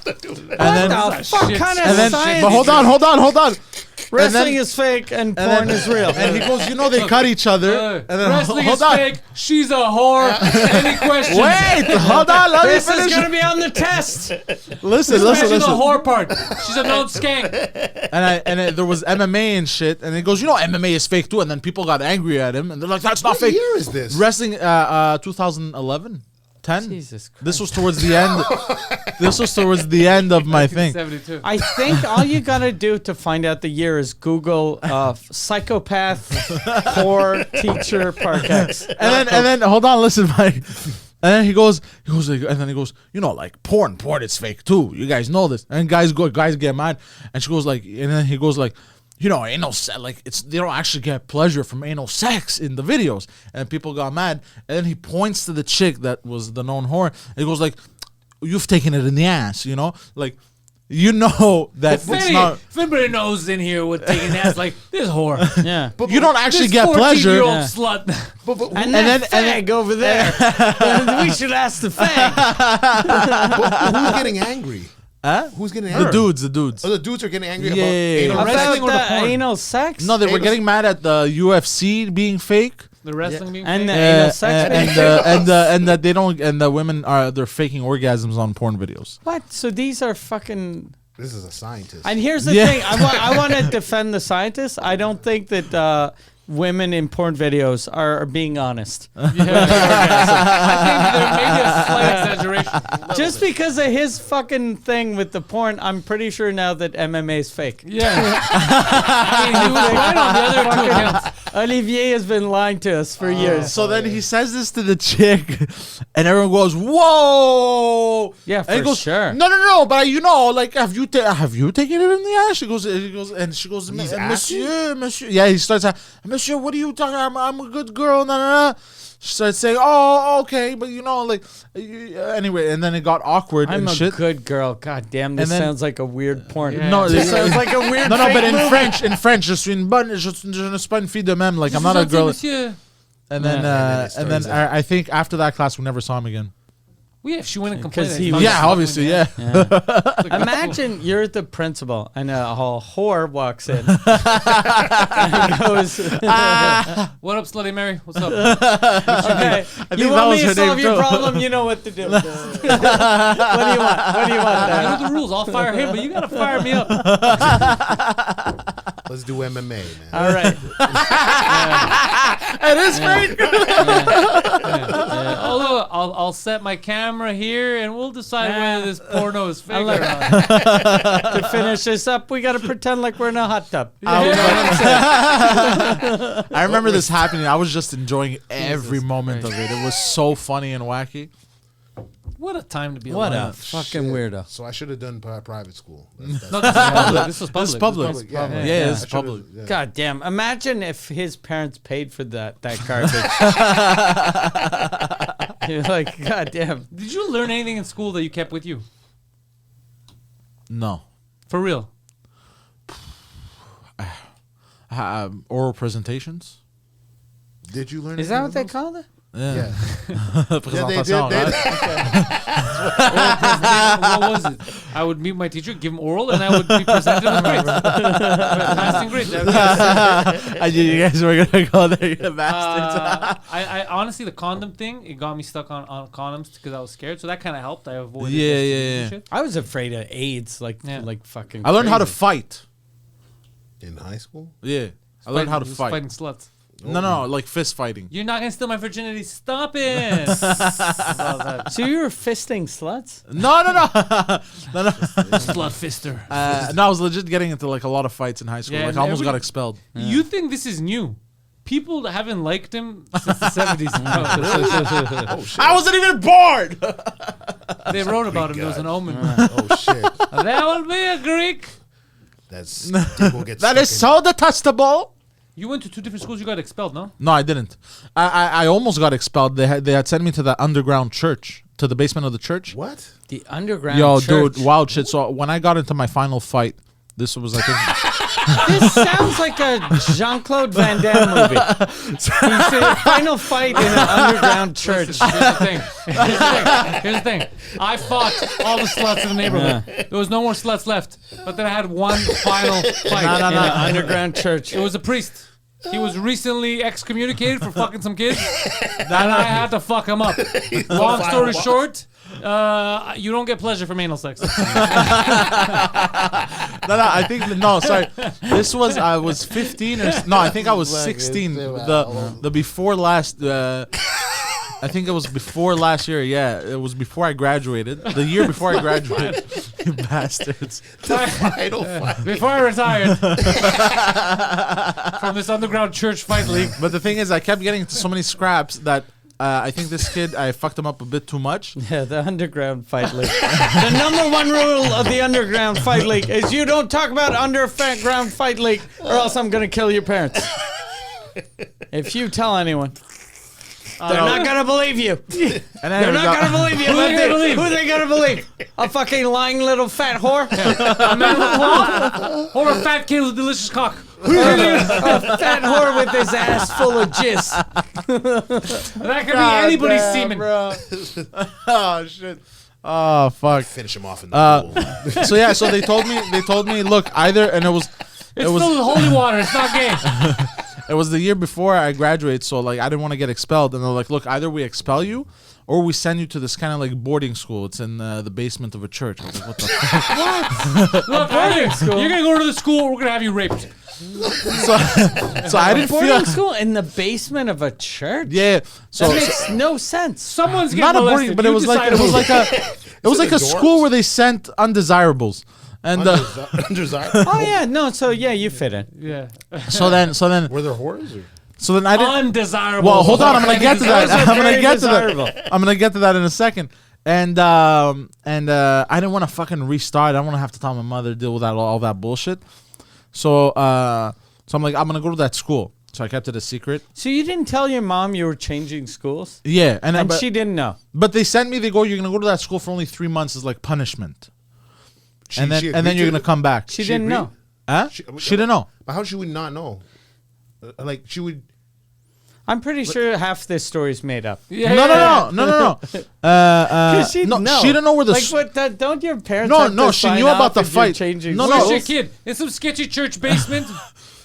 then, What the fuck shit. kind of and then, science? but hold on. Wrestling then- is fake and porn And then- is real. And he goes, you know, they cut each other. And then Wrestling hold is on. fake. She's a whore. Any questions? Wait, hold on. Let me This is finish. gonna be on the test. Listen. Especially the whore part. She's a known skank. And there was MMA and shit, and he goes, you know, MMA is fake too. And then people got angry at him, and they're like, that's not What fake. year is this? Wrestling, 2011, 10. Jesus Christ. This was towards the end. This was towards the end of my thing. 72. I think all you gotta do to find out the year is Google psychopath whore teacher Parkex. And then hold on, listen, Mike. And then he goes like, and then he goes, you know, like porn is fake too. You guys know this. And guys get mad, and she goes like, and then he goes like, you know, anal sex, like they don't actually get pleasure from anal sex in the videos. And people got mad. And then he points to the chick that was the known whore. And he goes like, you've taken it in the ass, you know, like. You know that it's not. If anybody knows in here what taking ass like this whore. Yeah. You don't actually This get pleasure. 14-year-old Yeah. slut. And then- that fag over there. We should ask the fag. Who's getting angry? Huh? Who's getting The angry? dudes. Oh, the dudes are getting angry Yeah, about yeah, yeah. anal About sex? wrestling or the About the porn? anal sex? No, they were Anal- getting mad at the UFC being fake. The wrestling being And fake. the anal sex. and that they don't, and the women they're faking orgasms on porn videos. What? So these are fucking. This is a scientist. And here's the Yeah. thing: I want to defend the scientists. I don't think that women in porn videos are being honest. I think there may be a slight exaggeration. Just because of his fucking thing with the porn, I'm pretty sure now that MMA is fake. Yeah. I mean, he was right on the other two accounts. Olivier has been lying to us for years. So then he says this to the chick, and everyone goes, "Whoa!" Yeah, and he for goes, sure. No, but you know, like, have you taken it in the ass? She goes, and she goes, He's Monsieur. Yeah, he starts, Monsieur, what are you talking? I'm a good girl. Nah. She starts saying, "Oh, okay," but you know, like, anyway, and then it got awkward I'm and a shit. good girl. God damn, this And then- sounds like a weird porn. Yeah. No, This it- sounds like a weird. No, but fake in movie. French, je ne suis pas une fille de même. Like, I'm not a girl. Monsieur. And then, Yeah. and then I think after that class, we never saw him again. Well, yeah, if she went and complained. 'Cause that he he's was- not Yeah, fucking obviously, with yeah. you. It's like, Imagine you're the principal and a whore walks in and goes, What up, Slutty Mary? What's up? okay, think you that want was me her to solve name, your too. problem, you know what to do. What do you want? What do you want I there? know the rules. I'll fire him, but you gotta fire me up. Let's do MMA, man. All right. It is fake. Although I'll set my camera here and we'll decide whether this porno is fake or like- not. To finish this up, we got to pretend like we're in a hot tub. I remember this happening. I was just enjoying every moment of it. It was so funny and wacky. What a time to be What a alive. fucking weirdo. So I should have done private school. That's No, this was public. This was public. This is public. public, yeah. Yeah, I it's should've- public. yeah. God damn. Imagine if his parents paid for that garbage. You're like, God damn. Did you learn anything in school that you kept with you? No. For real? Oral presentations. Did you learn? Is that what they anything called it? Yeah. Yeah, they Présentation did. orale. What was it? I would meet my teacher, give him oral, and I would be presented with grades. Passing grades. I knew you guys were gonna go there, you bastards. I honestly, the condom thing, it got me stuck on condoms because I was scared. So that kind of helped. I avoided Yeah, STDs yeah, and yeah. shit. I was afraid of AIDS, like Yeah. fucking. I learned how to crazy. fight. In high school? Yeah, I learned how to He was fight. Fighting sluts. No, like fist fighting. You're not gonna steal my virginity. Stop it. Slut So you were fisting sluts? No, fister. no, I was legit getting into like a lot of fights in high school. Yeah, Like and I almost got everybody- expelled. You think this is new? People that haven't liked him since the 70s. Oh shit! I wasn't even born. They wrote about him. There was an omen. Oh shit! There will be a Greek. That's people get That stuck is so detestable. You went to 2 different schools. You got expelled, no? No, I didn't. I almost got expelled. They had sent me to the underground church, to the basement of the church. What? The underground. Yo, church. dude, wild shit. So when I got into my final fight, this was I think. This sounds like a Jean-Claude Van Damme movie. He's in a final fight in an underground church. Here's the thing. Here's the thing. I fought all the sluts in the neighborhood. There was no more sluts left. But then I had one final fight. No, In no. an underground church. It was a priest. He was recently excommunicated for fucking some kids. And I had to fuck him up. Long story short, you don't get pleasure from anal sex. I think no, sorry. This was I was 15 or no, I think I was 16. The before last. I think it was before last year. Yeah, it was before I graduated. The year before I graduated. You bastards. Final fight. Before I retired from this underground church fight league. But the thing is, I kept getting into so many scraps that I think this kid, I fucked him up a bit too much. Yeah, the underground fight league. The number one rule of the underground fight league is you don't talk about underground fight league, or else I'm gonna kill your parents. If you tell anyone, they're not gonna believe you. And then They're not gonna believe you. Who they gonna believe? Who are they gonna believe? A fucking lying little fat whore? A man with a cloth or a fat kid with a delicious cock. A fat whore with his ass full of jizz. That could be anybody's semen. Oh shit. Oh fuck. Finish him off in the pool. So yeah, so they told me, look, either, and it was It's filled with holy water. It's not gay. it was the year before I graduated, so like I didn't want to get expelled, and they're like, look, either we expel you, or we send you to this kind of like boarding school. It's in the basement of a church. I was like, what the fuck? Look, you're gonna go to the school. We're gonna have you raped. So I didn't Boarding feel. school in the basement of a church? Yeah. So That makes no sense. Someone's getting not a molested. boarding, but You it was like decide a dorms? school where they sent undesirables, and Undesirable. Oh yeah, no. So yeah, you fit in. Yeah. so then Were there whores? Or? I didn't. Undesirable. Well, hold on. I'm gonna get to that. Those are I'm gonna very get to desirable. that. I'm gonna get to that in a second. And I didn't want to fucking restart. I don't want to have to tell my mother deal with that all that bullshit. So I'm like, I'm gonna go to that school. So I kept it a secret. So you didn't tell your mom you were changing schools, Yeah, and but, she didn't know. but they sent me. They go, you're gonna go to that school for only 3 months as like punishment, and then agreed you're to gonna it? come back. She She didn't agreed? know. Huh? She- She didn't know. But how she would not know? Like she would. I'm pretty sure half this story's made up. Yeah, No. Because she no, know. she didn't know where the like what? Don't your parents? No, have no, to she sign knew about off the if you're fight. Changing No, Where's no. your schools? kid? In some sketchy church basement?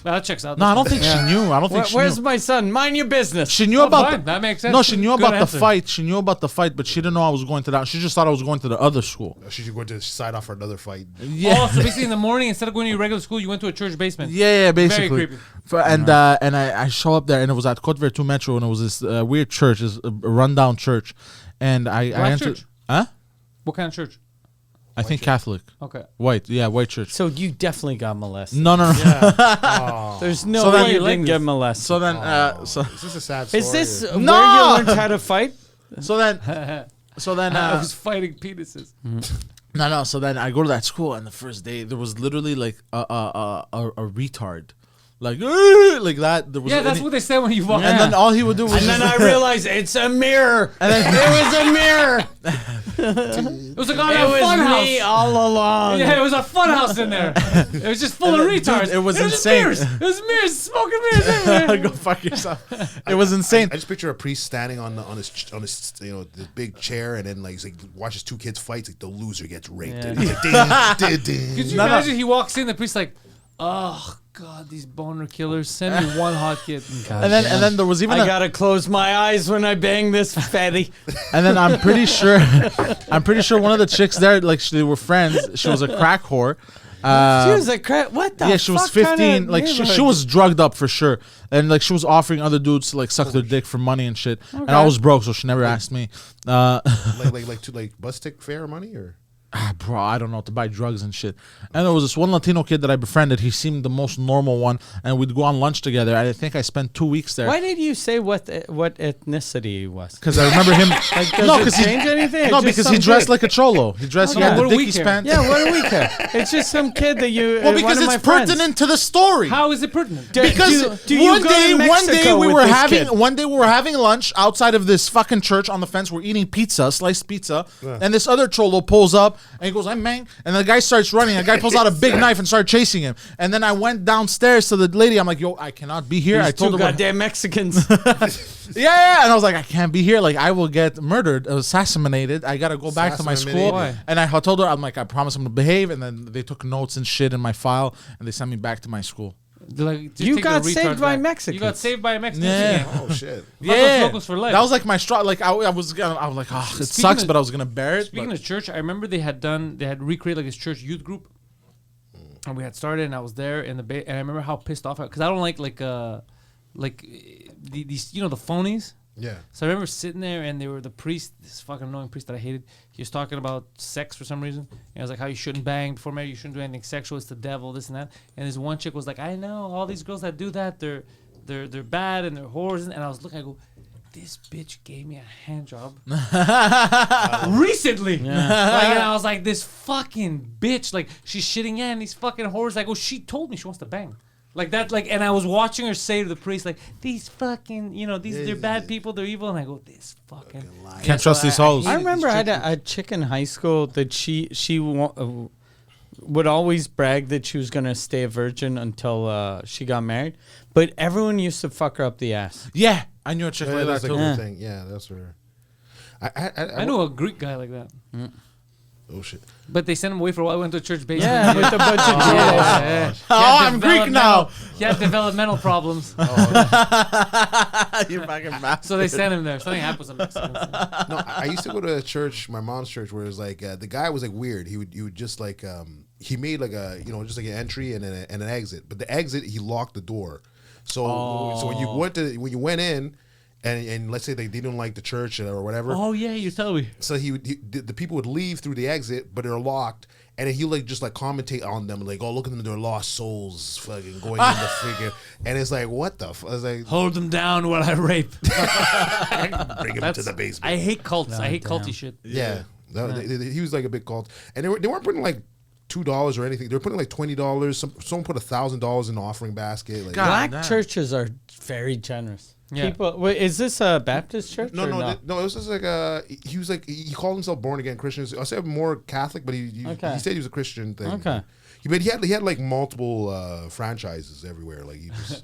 Well, that checks out. No, I don't think she knew. I don't think she Where's knew. my son? Mind your business. She knew Oh, about fine. the, That makes sense. No, she knew Good about answer. the fight. She knew about the fight, but she didn't know I was going to that. She just thought I was going to the other school. She should go to side off for another fight. Yeah. Oh, so basically in the morning, instead of going to your regular school, you went to a church basement. Yeah, basically. creepy. And I show up there, and it was at Côte Vertu Metro, and it was this weird church, this rundown church, and I entered. church? Huh? What kind of church? I think Catholic, Okay. white church. So you definitely got molested. No. There's no So then way you you like didn't get molested. So then, Is this a sad story? Is this or- where No! you learned how to fight? so then, I was fighting penises. no. So then I go to that school, and the first day there was literally like a retard, like that. There was Yeah, that's what they said when you walk And then all he would do was And then I realized it's a mirror. It was a mirror. It was a It goddamn was fun me house. all along. Yeah, it was a fun house in there. It was just full of Dude, retards. it was just insane. Mirrors. It was mirrors, smoking mirrors everywhere. Go fuck yourself. It was insane. I just picture a priest standing on his the big chair, and then like he's like watches two kids fight. It's like the loser gets raped. Yeah. And he's like, ding, ding, ding. Could you No, no. imagine he walks in, the priest's like, oh God, these boner killers, send me one hot kid. And then there was even I a, gotta close my eyes when I bang this fatty. and then I'm pretty sure one of the chicks there, like they were friends. She was a crack whore. She was a crap. What the? Yeah, she was fuck kinda 15. Like she neighborhood? was drugged up for sure, and like she was offering other dudes to like suck their dick for money and shit. And I was broke, so she never asked me. like bus tick fare money or. Bro, I don't know, to buy drugs and shit. And there was this one Latino kid that I befriended. He seemed the most normal one, and we'd go on lunch together. I think I spent 2 weeks there. Why did you say what ethnicity he was? Because I remember him. Like, does No, it 'cause he- change anything? No, It just because he sounds dressed weird. like a cholo. He dressed. He Okay, had what the do we Dickies care? pants. Yeah, what do we care? It's just some kid that you. Well, one because of my it's friends. pertinent to the story. How is it pertinent? Because do you go to Mexico we with were this having kid? one day we were having lunch outside of this fucking church on the fence. We're eating pizza, sliced pizza, and this other cholo pulls up and he goes, "I'm man," and the guy starts running. A guy pulls out a big knife and started chasing him. And then I went downstairs to the lady. I'm like, "Yo, I cannot be here." These I told two her, what- goddamn Mexicans. yeah, and I was like, "I can't be here. Like, I will get murdered, assassinated. I gotta go back to my Assassinated. school." Why? And I told her, "I'm like, I promise I'm gonna behave." And then they took notes and shit in my file, and they sent me back to my school. Like, just You take got the saved retards by back. Mexicans. You got saved by a Mexican. Yeah. Oh shit. Tacos locos for life. That was like my straw. Like I was like, oh, it Speaking sucks, of- but I was gonna bear it. Speaking but- of church, I remember they had recreated like this church youth group, and we had started, and I was there in the and I remember how pissed off because I don't like these the phonies. Yeah. So I remember sitting there, and they were the priest, this fucking annoying priest that I hated. He was talking about sex for some reason. And I was like, how you shouldn't bang before marriage, you shouldn't do anything sexual. It's the devil, this and that. And this one chick was like, I know all these girls that do that, they're bad and they're whores. And I was looking, I go, this bitch gave me a hand job recently. Like, and I was like, this fucking bitch, like she's shitting in these fucking whores. I go, she told me she wants to bang. Like that, like, and I was watching her say to the priest, like, these fucking, they're bad people, they're evil. And I go, this fucking. Can't trust these hoes. I remember I had a chick in high school that she would always brag that she was gonna stay a virgin until she got married, but everyone used to fuck her up the ass. Yeah, I knew a chick Yeah, like that's that like too. a thing. Yeah, that's her. I knew a Greek guy like that. Oh shit. But they sent him away for a while. I went to a church basement. Yeah, with a bunch of Jews. Yeah. Oh, He had I'm Greek now. He had developmental problems. You fucking bastard. So they sent him there. Something happened with some Mexicans. No, I used to go to a church, my mom's church, where it was like the guy was like weird. He would just like he made like a just like an entry and an exit. But the exit, he locked the door. So when you went in. And let's say they didn't like the church or whatever. Oh, yeah, you tell me. So the people would leave through the exit, but they're locked. And then he like just like commentate on them, like, oh, look at them, they're lost souls, fucking going in the figure. And it's like, what the? I was like, Hold them down while I rape. bring him to the basement. I hate cults. I hate culty shit. Yeah, he was like a big cult, and they weren't putting like $2 or anything. They were putting like $20. Someone put $1,000 in the offering basket. Like, God. Black damn. churches are very generous. Yeah. People, wait, is this a Baptist church? No, or no. It was just like he was like he called himself born again Christian. I said more Catholic, but he said he was a Christian thing. Okay. But he had like multiple franchises everywhere. Like he was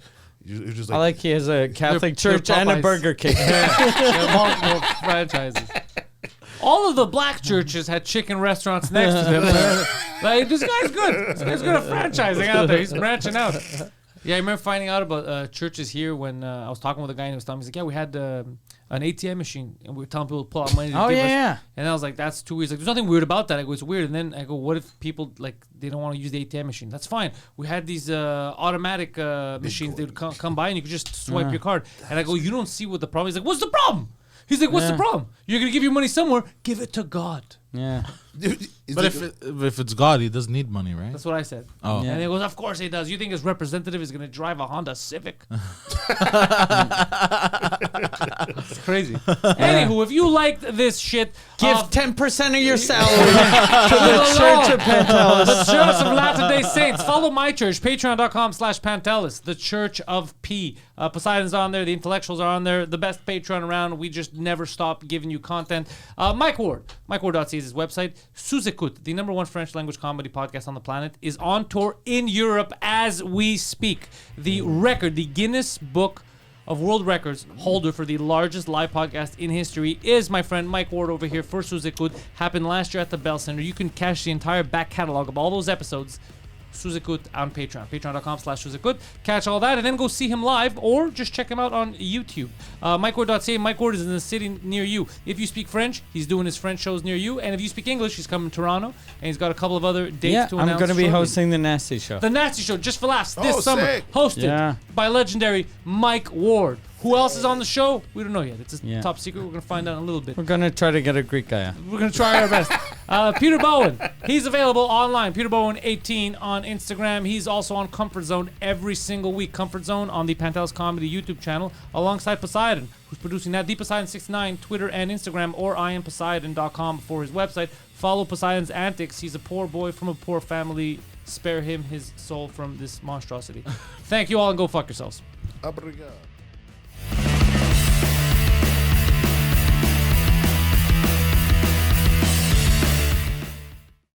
just I like, like he has a Catholic They're church and a Popeyes. Burger King. They're multiple franchises. All of the black churches had chicken restaurants next to them. Like, this guy's good. This guy's good at franchising out there. He's branching out. Yeah, I remember finding out about churches here when I was talking with a guy and he was telling me, he's like, yeah, we had an ATM machine and we were telling people to pull out money to Oh, give yeah, us. yeah. And I was like, that's too weird. He's like, there's nothing weird about that. I go, it's weird. And then I go, what if people, like, they don't want to use the ATM machine? That's fine. We had these automatic machines. They would come by and you could just swipe your card. And I go, you don't see what the problem is. He's like, what's the problem? He's like, what's the problem? You're going to give your money somewhere. Give it to God. Yeah. But if it's God, he doesn't need money, right? That's what I said. Oh. Yeah. And he goes, of course he does. You think his representative is going to drive a Honda Civic? It's crazy. Anywho, if you liked this shit, Give 10% of your salary to the Church of Pantelis. The Church of Latter-day Saints. Follow my church, patreon.com/Pantelis. The Church of P. Poseidon's on there. The intellectuals are on there. The best Patreon around. We just never stop giving you content. Mike Ward. MikeWard.ca is his website. Sous-Écoute, the #1 French language comedy podcast on the planet, is on tour in Europe as we speak. The record, the Guinness Book of World Records holder for the largest live podcast in history is my friend Mike Ward over here for Sous-Écoute. Happened last year at the Bell Center. You can catch the entire back catalog of all those episodes. Sous-Écoute on Patreon. Patreon.com/Sous-Écoute. Catch all that and then go see him live or just check him out on YouTube. MikeWard.ca. Mike Ward is in the city near you. If you speak French, he's doing his French shows near you. And if you speak English, he's coming to Toronto. And he's got a couple of other dates to announce. I'm going to be shortly. hosting the Nasty Show. The Nasty Show, just for laughs, this Oh, summer. sick. Hosted by legendary Mike Ward. Who else is on the show? We don't know yet. It's a Yeah. top secret. We're going to find out in a little bit. We're going to try to get a Greek guy on. We're going to try our best. Peter Bowen. He's available online. Peter Bowen 18 on Instagram. He's also on Comfort Zone every single week. Comfort Zone on the Pantelis Comedy YouTube channel alongside Poseidon, who's producing that. ThePoseidon69, Twitter and Instagram, or IamPoseidon.com for his website. Follow Poseidon's antics. He's a poor boy from a poor family. Spare him his soul from this monstrosity. Thank you all and go fuck yourselves. Obrigado.